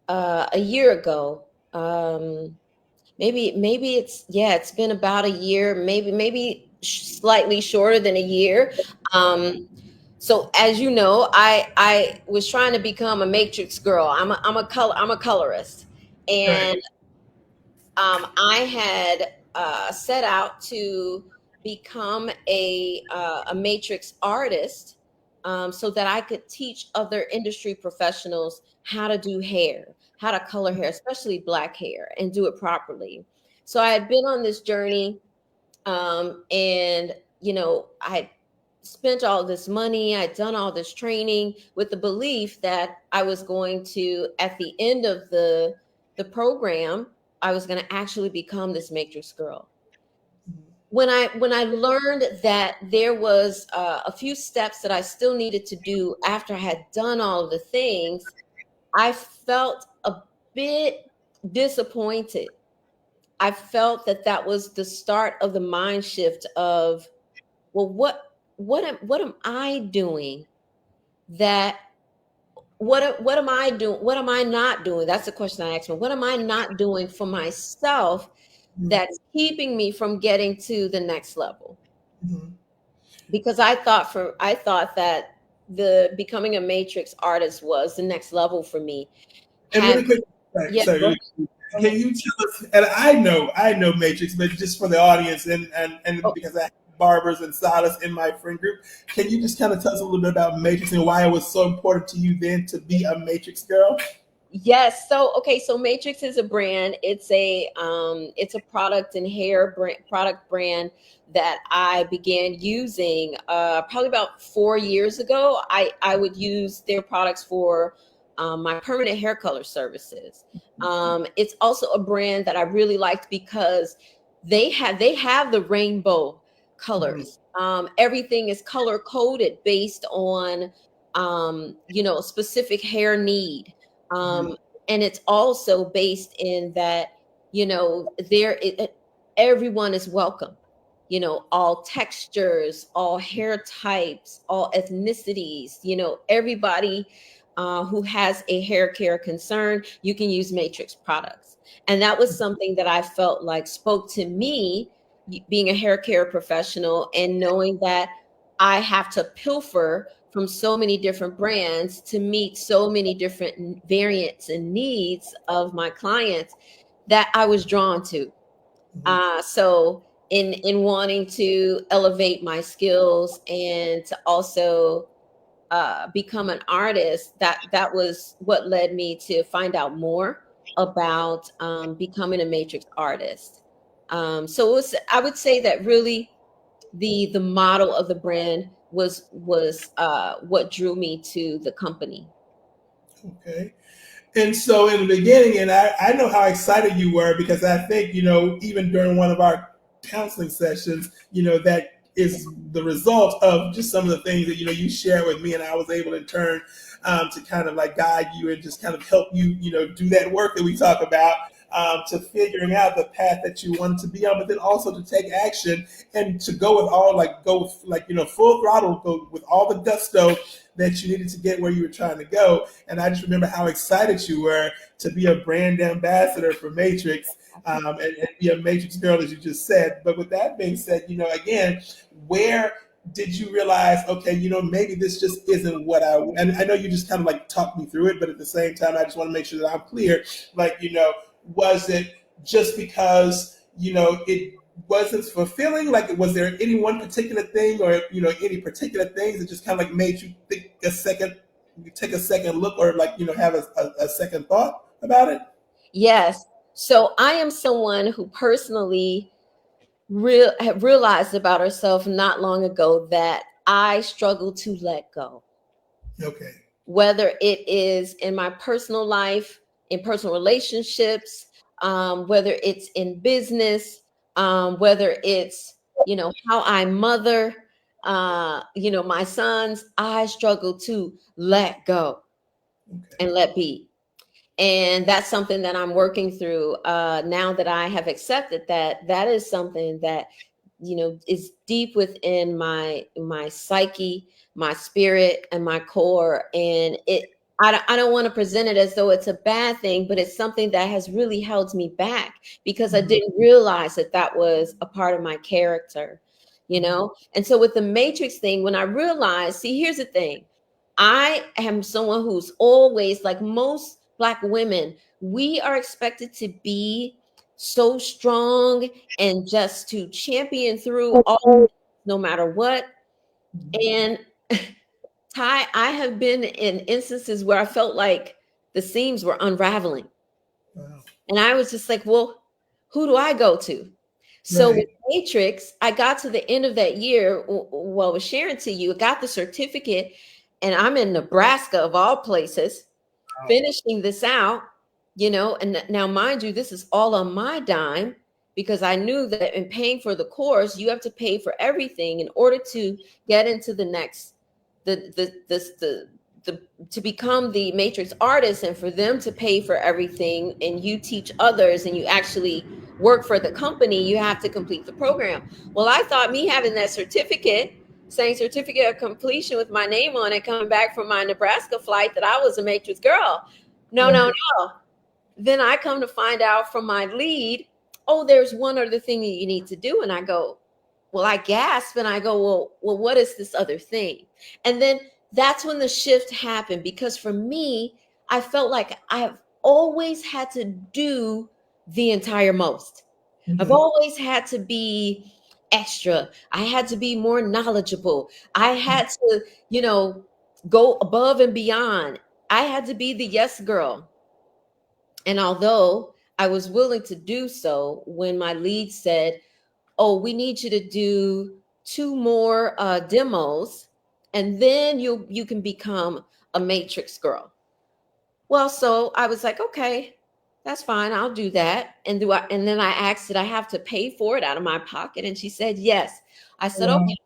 a year ago. Maybe it's, yeah, it's been about a year, maybe slightly shorter than a year. Um, so as you know, I was trying to become a matrix girl. I'm a colorist, Right. and I had set out to become a matrix artist, so that I could teach other industry professionals how to do hair, how to color hair, especially black hair, and do it properly. So I had been on this journey, and I had spent all this money, I'd done all this training with the belief that I was going to, at the end of the program, I was going to actually become this matrix girl. When I learned that there was a few steps that I still needed to do after I had done all of the things, I felt a bit disappointed. I felt that that was the start of the mind shift of, well, what am I doing that what am I doing? What am I not doing? That's the question I asked me. What am I not doing for myself Mhm. that's keeping me from getting to the next level? Mhm. Because I thought that the becoming a matrix artist was the next level for me. And Had really quick, sorry, Yeah, go sorry, ahead. Go can ahead. you tell us? And I know Matrix, but just for the audience and Oh, because I have barbers and stylists in my friend group, can you just kind of tell us a little bit about Matrix and why it was so important to you then to be a Matrix girl? yes. So okay. So Matrix is a brand. It's a product and hair product brand that I began using probably about 4 years ago. I would use their products for my permanent hair color services. It's also a brand that I really liked because they have the rainbow Mhm. colors. Everything is color coded based on specific hair need, Mhm. um, and it's also based in that everyone is welcome, all textures, all hair types, all ethnicities, everybody who has a hair care concern, you can use matrix products. And that was something that I felt like spoke to me, being a hair care professional and knowing that I have to pilfer from so many different brands to meet so many different variants and needs of my clients, that I was drawn to. Mhm. So in wanting to elevate my skills and to also become an artist, that was what led me to find out more about becoming a matrix artist. So I would say that really the model of the brand was what drew me to the company. Okay. And so in the beginning, and I know how excited you were because I think, even during one of our counseling sessions, that is the result of just some of the things that, you shared with me, and I was able in turn to kind of like guide you and just kind of help you, do that work that we talk about. To figuring out the path that you wanted to be on, but then also to take action and to go with full throttle, go with all the gusto that you needed to get where you were trying to go. And I just remember how excited you were to be a brand ambassador for Matrix, and be a Matrix girl, as you just said. But with that being said, again, where did you realize, okay, maybe this just isn't what and I know you just kind of like talked me through it, but at the same time, I just want to make sure that I'm clear. Like, was it just because, it wasn't fulfilling? Like, was there any one particular thing or, any particular things that just kind of like made you take a second look or like, have a second thought about it? Yes. So I am someone who personally have realized about herself not long ago that I struggle to let go. Okay. Whether it is in my personal life, in personal relationships, whether it's in business, whether it's, how I mother, my sons, I struggle to let go and let be. And that's something that I'm working through now that I have accepted that is something that is deep within my psyche, my spirit, and my core. And I don't want to present it as though it's a bad thing, but it's something that has really held me back because I didn't realize that was a part of my character, And so with the Matrix thing, when I realized, see, here's the thing. I am someone who's always, like most Black women, we are expected to be so strong and just to champion through all, no matter what. And Ty, I have been in instances where I felt like the seams were unraveling. Wow. And I was just like, well, who do I go to? So right. With Matrix, I got to the end of that year, well, I was sharing to you, I got the certificate, and I'm in Nebraska of all places, wow. Finishing this out, and now mind you, this is all on my dime because I knew that in paying for the course, you have to pay for everything in order to get into the next, to become the Matrix artist, and for them to pay for everything, and you teach others and you actually work for the company, you have to complete the program. Well, I thought me having that certificate saying certificate of completion with my name on it coming back from my Nebraska flight that I was a Matrix girl. No. Then I come to find out from my lead, oh, there's one other thing that you need to do. And I go, well, I gasp and I go, well, what is this other thing? And then that's when the shift happened, because for me, I felt like I've always had to do the entire most. Mm-hmm. I've always had to be extra. I had to be more knowledgeable. I had to, go above and beyond. I had to be the yes girl. And although I was willing to do so, when my lead said, oh, we need you to do 2 more demos, and then you can become a Matrix girl. Well, so I was like, okay, that's fine. I'll do that. And then I asked, did I have to pay for it out of my pocket? And she said, yes. I said, okay.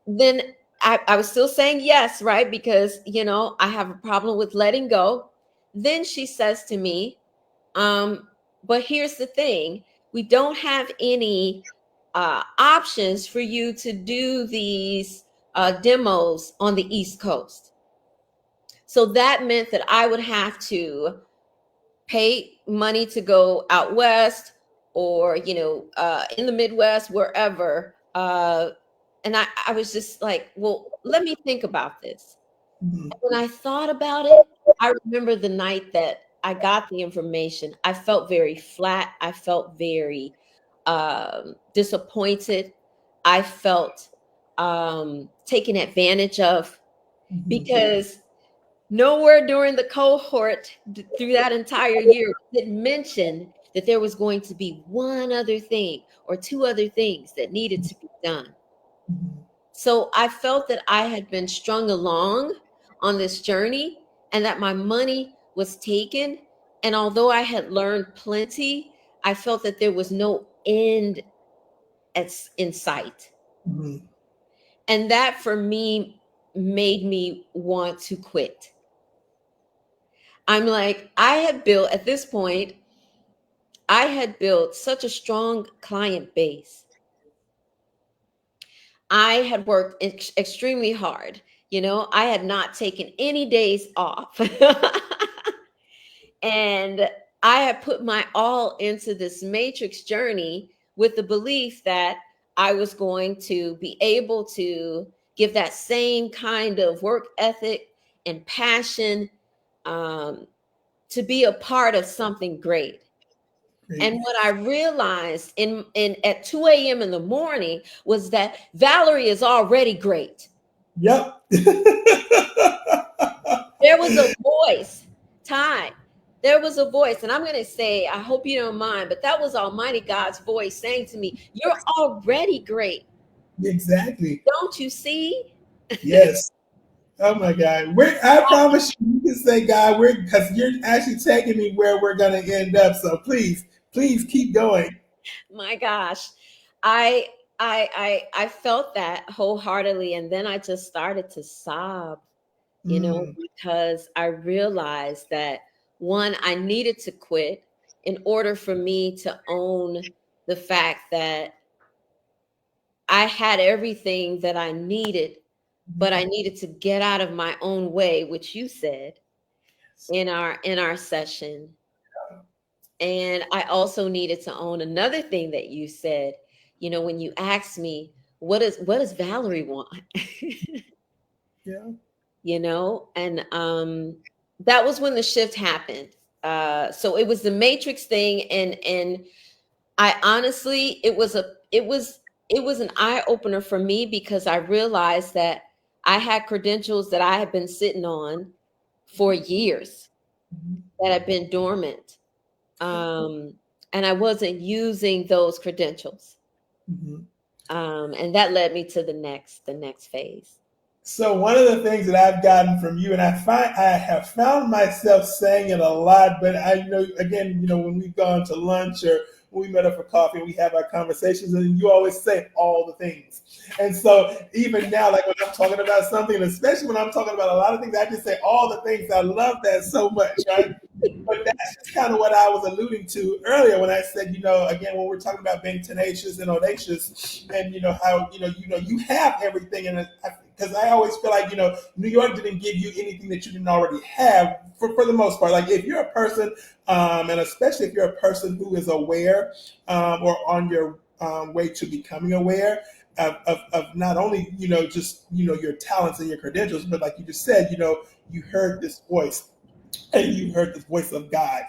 Then I was still saying yes, right? Because, I have a problem with letting go. Then she says to me, but here's the thing. We don't have any options for you to do these demos on the East Coast. So that meant that I would have to pay money to go out west or, in the Midwest, wherever. And I was just like, well, let me think about this. Mm-hmm. When I thought about it, I remember the night that I got the information. I felt very flat. I felt very disappointed. I felt taken advantage of, because nowhere during the cohort through that entire year did mention that there was going to be one other thing or 2 other things that needed to be done. So I felt that I had been strung along on this journey and that my money was taken. And although I had learned plenty, I felt that there was no end in sight. Mhm. And that for me made me want to quit. I'm like, at this point, I had built such a strong client base. I had worked extremely hard. I had not taken any days off. And I had put my all into this matrix journey with the belief that I was going to be able to give that same kind of work ethic and passion, um, to be a part of something great. Great. And what I realized in at 2 a.m. in the morning was that Valerie is already great. Yep. There was a voice, Ty. There was a voice, and I'm going to say, I hope you don't mind, but that was Almighty God's voice saying to me, "You're already great. Exactly. Don't you see?" Yes. Oh my God. I promise you can say, God, because you're actually taking me where we're going to end up. So please keep going. My gosh, I I felt that wholeheartedly, and then I just started to sob, Mm, because I realized that one, I needed to quit in order for me to own the fact that I had everything that I needed, but I needed to get out of my own way, which you said in our session. And I also needed to own another thing that you said, when you asked me, what does Valerie want? yeah. And that was when the shift happened. So it was the matrix thing, and I honestly, it was an eye opener for me, because I realized that I had credentials that I had been sitting on for years, Mhm. that had been dormant, um, and I wasn't using those credentials, Mhm. and that led me to the next phase. So one of the things that I've gotten from you, and I have found myself saying it a lot, but I know again, when we've gone to lunch or when we met up for coffee and we have our conversations, and you always say all the things. And so even now, like when I'm talking about something, and especially when I'm talking about a lot of things, I just say all the things. I love that so much, right? But that's just kind of what I was alluding to earlier when I said, again, when we're talking about being tenacious and audacious, and how you have everything, and because I always feel like New York didn't give you anything that you didn't already have for the most part. Like if you're a person, and especially if you're a person who is aware, or on your way to becoming aware. Of not only just your talents and your credentials, but like you just said, you heard this voice, and you heard the voice of God,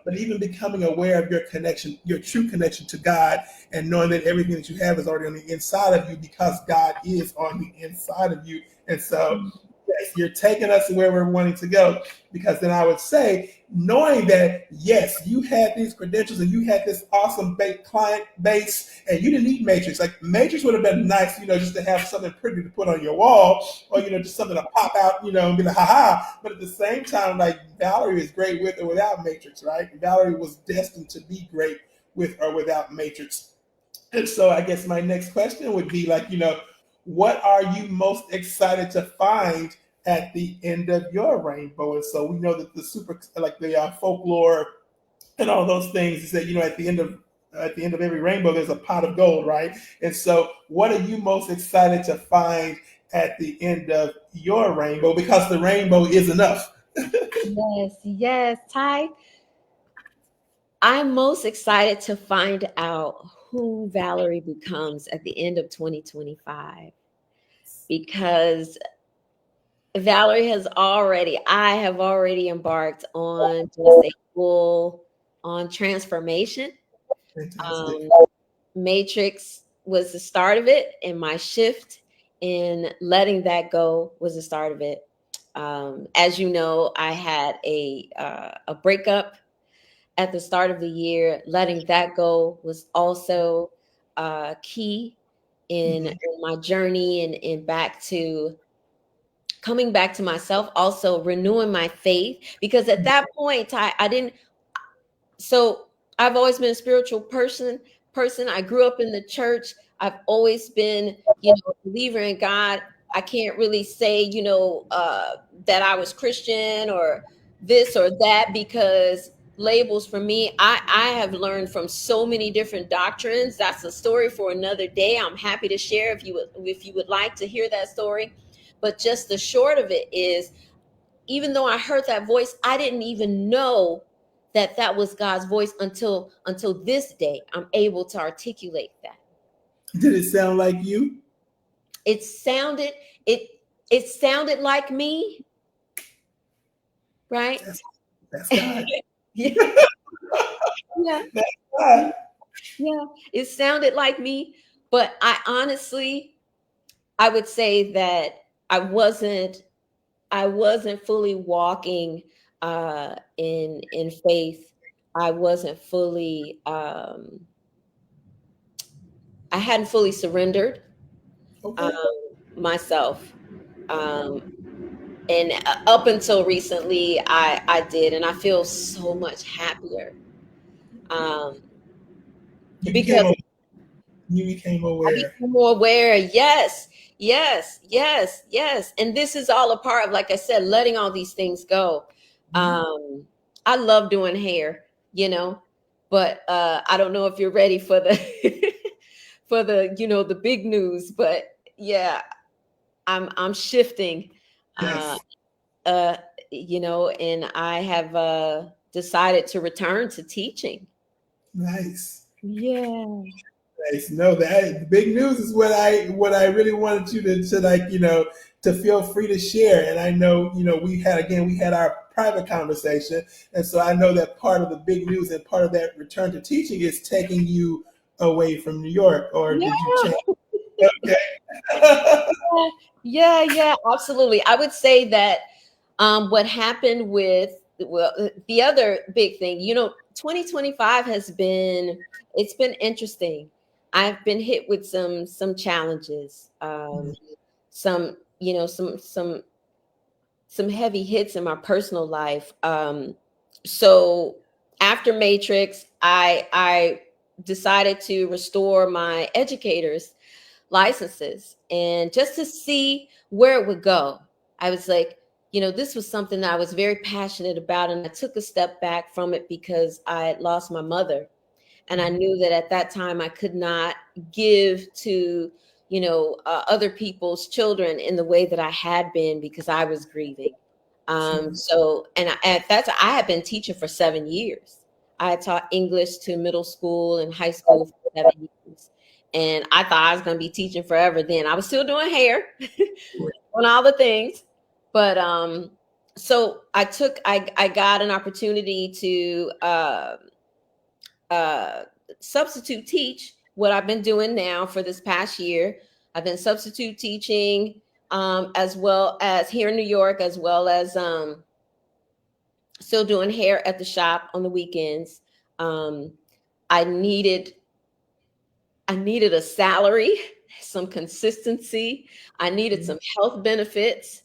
but even becoming aware of your connection, your true connection to God, and knowing that everything that you have is already on the inside of you because God is on the inside of you. And so, yes, you're taking us to where we're wanting to go, because then I would say, knowing that, yes, you had these credentials and you had this awesome client base, and you didn't need Matrix. Like Matrix would have been nice, just to have something pretty to put on your wall, or just something to pop out, and be like, haha. But at the same time, like Valerie is great with or without Matrix, right? Valerie was destined to be great with or without Matrix. And so I guess my next question would be like, what are you most excited to find at the end of your rainbow? And so we know that the folklore and all those things is that at the end of every rainbow there's a pot of gold, right? And so what are you most excited to find at the end of your rainbow, because the rainbow is enough? Yes, yes, Ty. I'm most excited to find out who Valerie becomes at the end of 2025, because I have already embarked on just a full on transformation. Fantastic. Um, Matrix was the start of it, and my shift in letting that go was the start of it. As you know, I had a breakup at the start of the year. Letting that go was also key in Mhm. my journey and back to coming back to myself, also renewing my faith, because at that point I didn't. So I've always been a spiritual person. I grew up in the church. I've always been, a believer in God. I can't really say, that I was Christian or this or that, because labels for me, I have learned from so many different doctrines. That's a story for another day. I'm happy to share if you would like to hear that story. But just the short of it is, even though I heard that voice, I didn't even know that that was God's voice until this day. I'm able to articulate that. Did it sound like you? It sounded it it sounded like me, right? That's God. Yeah, yeah, That's God. yeah. It sounded like me, but I would say that I wasn't fully walking in faith. I wasn't fully I hadn't fully surrendered um, Okay. myself. Um, and up until recently, I did, and I feel so much happier um, You because became you became I aware. became more aware. Yes, yes, yes, yes. And this is all a part of, like I said, letting all these things go. Mhm. Um, I love doing hair, but I don't know if you're ready for the for the big news. But yeah, I'm shifting, uh, Yes. uh, and I have decided to return to teaching. Nice. Yeah. Nice. No, that the big news is what I really wanted you to like, to feel free to share. And I know, we had our private conversation. And so I know that part of the big news and part of that return to teaching is taking you away from New York. Or Yeah. did you change? Okay. Yeah, yeah, absolutely. I would say that what happened with, well, the other big thing, 2025 it's been interesting. I've been hit with some challenges, some, some heavy hits in my personal life. So after Matrix, I decided to restore my educators licenses, and just to see where it would go. I was like, this was something that I was very passionate about, and I took a step back from it because I had lost my mother. And I knew that at that time I could not give to, other people's children in the way that I had been, because I was grieving. So, and at that time, I had been teaching for 7 years. I had taught English to middle school and high school for 7 years. And I thought I was going to be teaching forever then. I was still doing hair, on all the things. But so I got an opportunity to uh, substitute teach what I've been doing now for this past year. I've been substitute teaching, as well as here in New York, as well as still doing hair at the shop on the weekends. Um, I needed I needed a salary, some consistency. I needed some health benefits.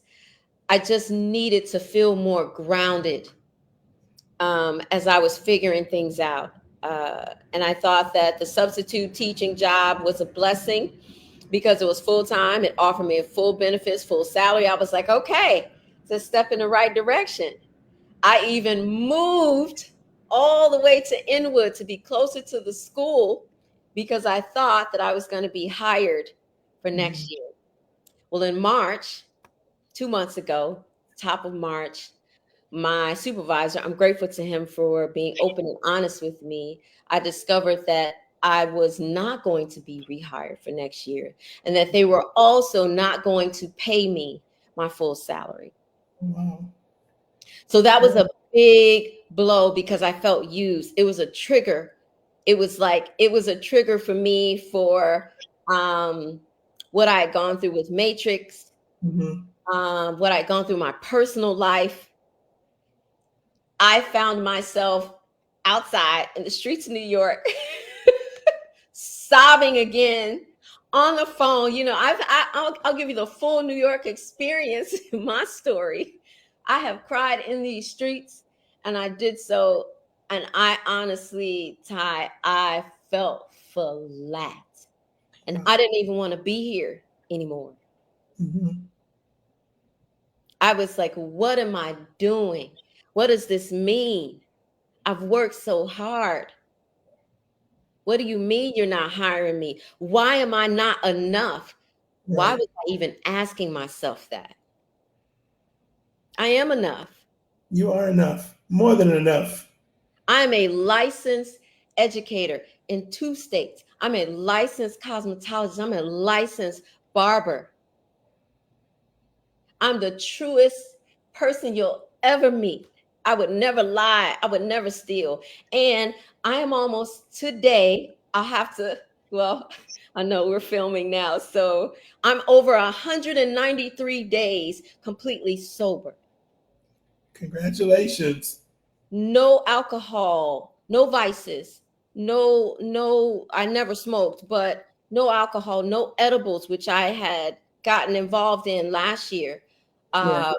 I just needed to feel more grounded, as I was figuring things out. And I thought that the substitute teaching job was a blessing because it was full time. It offered me a full benefits, full salary. I was like, okay, it's a step in the right direction. I even moved all the way to Inwood to be closer to the school because I thought that I was going to be hired for next year. Well, in March, 2 months ago, top of March, my supervisor, I'm grateful to him for being open and honest with me. I discovered that I was not going to be rehired for next year, and that they were also not going to pay me my full salary. Wow. So that was a big blow because I felt used. It was a trigger. It was a trigger for me for what I had gone through with Matrix, Mm-hmm. what I had gone through in my personal life. I found myself outside in the streets of New York, sobbing again on the phone. You know, I'll give you the full New York experience in my story. I have cried in these streets, and I did so. And I honestly, Ty, I felt flat. And I didn't even want to be here anymore. Mm-hmm. I was like, what am I doing? What does this mean? I've worked so hard. What do you mean you're not hiring me? Why am I not enough? Why Right. was I even asking myself that? I am enough. You are enough, more than enough. I'm a licensed educator in 2 states. I'm a licensed cosmetologist. I'm a licensed barber. I'm the truest person you'll ever meet. I would never lie. I would never steal. And I am almost today, I'll have to, well, I know we're filming now. So I'm over 193 days completely sober. Congratulations. No alcohol, no vices, no, I never smoked, but no alcohol, no edibles, which I had gotten involved in last year. Sure. Uh,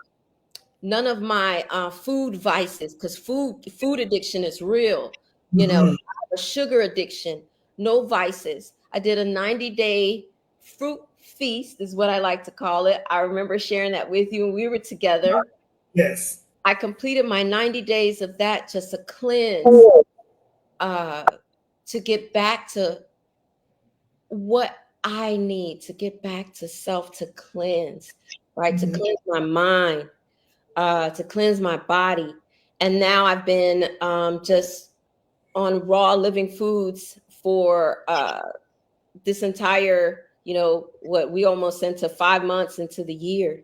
None of my food vices, because food addiction is real. You know, I Mm-hmm. have a sugar addiction, no vices. I did a 90-day fruit feast, is what I like to call it. I remember sharing that with you when we were together. Yes. I completed my 90 days of that just to cleanse, uh, to get back to what I need, to get back to self, to cleanse, right? To Mm-hmm. cleanse my mind, to cleanse my body. And now I've been just on raw living foods for this entire, what we almost into 5 months into the year.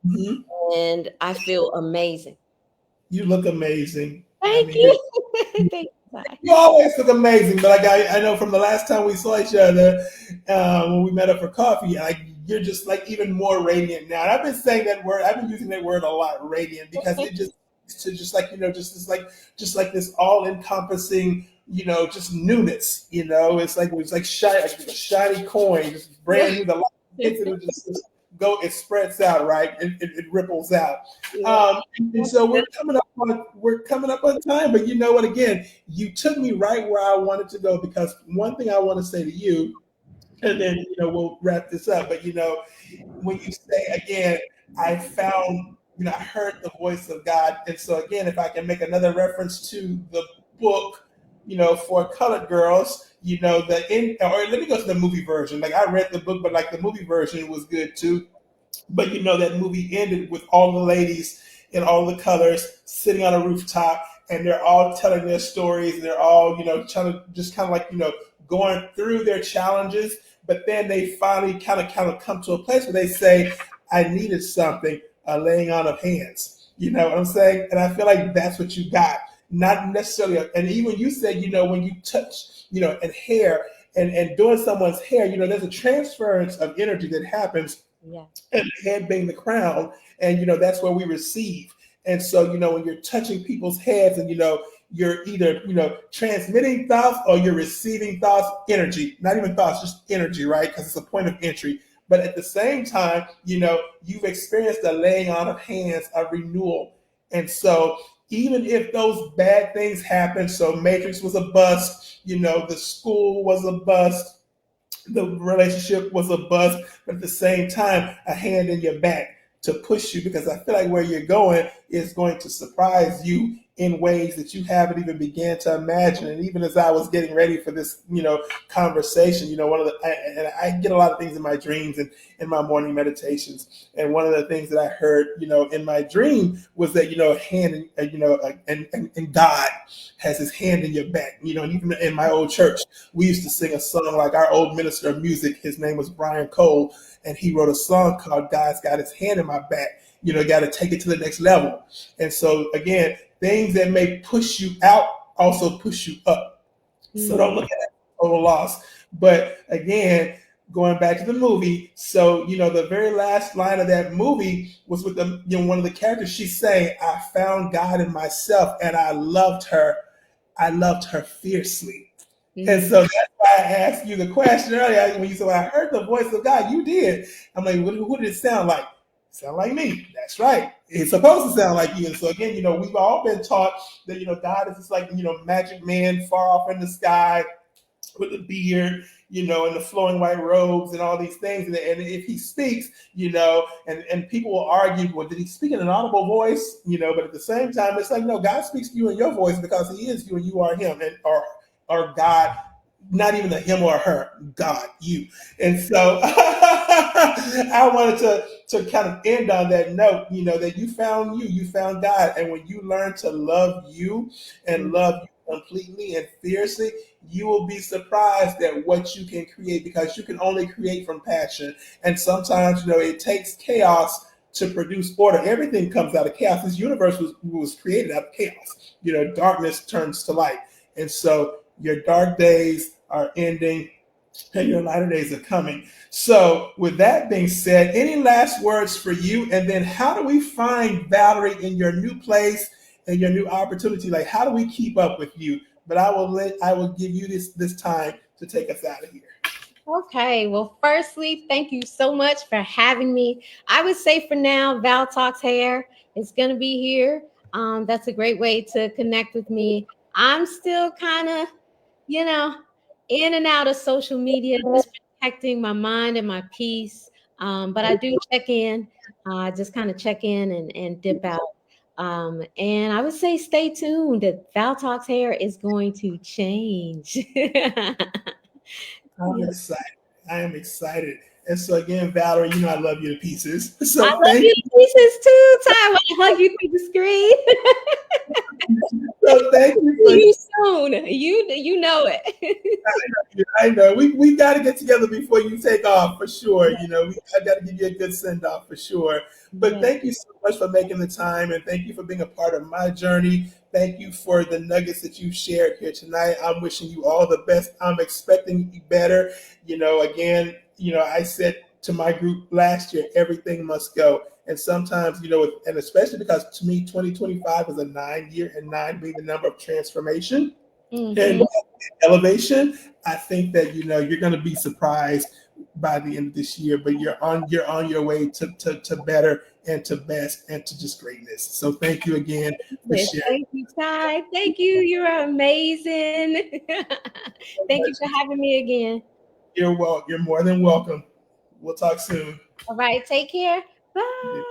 Mm-hmm. And I feel amazing. You look amazing. I Thank mean, you. Thank you. Bye. you always look amazing. But like I know from the last time we saw each other when we met up for coffee, like you're just like even more radiant now. And I've been saying that word. I've been using that word a lot, radiant, because it just to just like just like this all encompassing just newness. It's like shiny, like a shiny coin, just brand new. The light hits it, just go. It spreads out, right? It ripples out. Yeah. And so we're coming up on time, but you know what? Again, you took me right where I wanted to go, because one thing I want to say to you, and then we'll wrap this up. But when you say again, I found, I heard the voice of God, and so again, if I can make another reference to the book, for colored girls, or let me go to the movie version. Like I read the book, but like the movie version was good too. But that movie ended with all the ladies in all the colors sitting on a rooftop, and they're all telling their stories. And they're all, trying to just kind of like, going through their challenges. But then they finally kind of come to a place where they say, I needed something, a laying on of hands. You know what I'm saying? And I feel like that's what you got. Not necessarily, and even you said, when you touch, and hair and doing someone's hair, there's a transference of energy that happens, Yeah. and the head being the crown, and that's where we receive. And so when you're touching people's heads, and you're either transmitting thoughts, or you're receiving thoughts, energy, not even thoughts, just energy, right? Because it's a point of entry. But at the same time, you've experienced a laying on of hands, a renewal. And so even if those bad things happen, so Matrix was a bust, the school was a bust, the relationship was a bust, but at the same time, a hand in your back to push you, because I feel like where you're going is going to surprise you in ways that you haven't even began to imagine. And even as I was getting ready for this, conversation, and I get a lot of things in my dreams and in my morning meditations. And one of the things that I heard, in my dream was that, a hand, and God has his hand in your back, and even in my old church, we used to sing a song, like our old minister of music, his name was Brian Cole, and he wrote a song called God's Got His Hand in My Back. Got to take it to the next level. And so again, things that may push you out also push you up. So don't look at it as a total loss. But again, going back to the movie, so the very last line of that movie was with the one of the characters. She's saying, I found God in myself, and I loved her. I loved her fiercely. And Mhm. so that's why I asked you the question earlier when you said, well, I heard the voice of God. You did. I'm like, what did it sound like? Sound like me. That's right. It's supposed to sound like you. And so again, we've all been taught that, God is just like, magic man far off in the sky with the beard, and the flowing white robes and all these things. And if he speaks, and people will argue, well, did he speak in an audible voice? But at the same time, it's like, no, God speaks to you in your voice because he is you and you are him, and or God, not even a him or a her, God, you. And so I wanted to kind of end on that note, that you found God. And when you learn to love you and Mhm. love you completely and fiercely, you will be surprised at what you can create because you can only create from passion. And sometimes, it takes chaos to produce order. Everything comes out of chaos. This universe was created out of chaos. Darkness turns to light. And so your dark days are ending and your lighter days are coming. So, with that being said, any last words for you? And then, how do we find Valerie in your new place and your new opportunity? Like, how do we keep up with you? But I will give you this time to take us out of here. Okay. Well, firstly, thank you so much for having me. I would say for now, Val Talks Hair is going to be here. That's a great way to connect with me. I'm still kind of, you know, in and out of social media, just protecting my mind and my peace. But I do check in, just kind of check in and dip out. And I would say stay tuned that Val Talks Hair is going to change. I'm Yeah. excited. I am excited. And so again, Valerie, I love you to pieces. I So love thank you to pieces too, Ty. I want to hug you through the screen. so thank you See for you soon. You know it. I know we got to get together before you take off for sure. I got to give you a good send off for sure. But Yeah. thank you so much for making the time, and thank you for being a part of my journey. Thank you for the nuggets that you shared here tonight. I'm wishing you all the best. I'm expecting you better. Again, I said to my group last year, everything must go. And sometimes, and especially because to me, 2025 is a 9 year, and nine being the number of transformation and Hmm. elevation. I think that you're going to be surprised by the end of this year, but you're on your way to better and to best and to just greatness. So thank you again for sharing Thank you, Ty. Thank you. You're amazing. so Thank you much. for having me again. You're more than welcome. We'll talk soon. All right. Take care. Bye.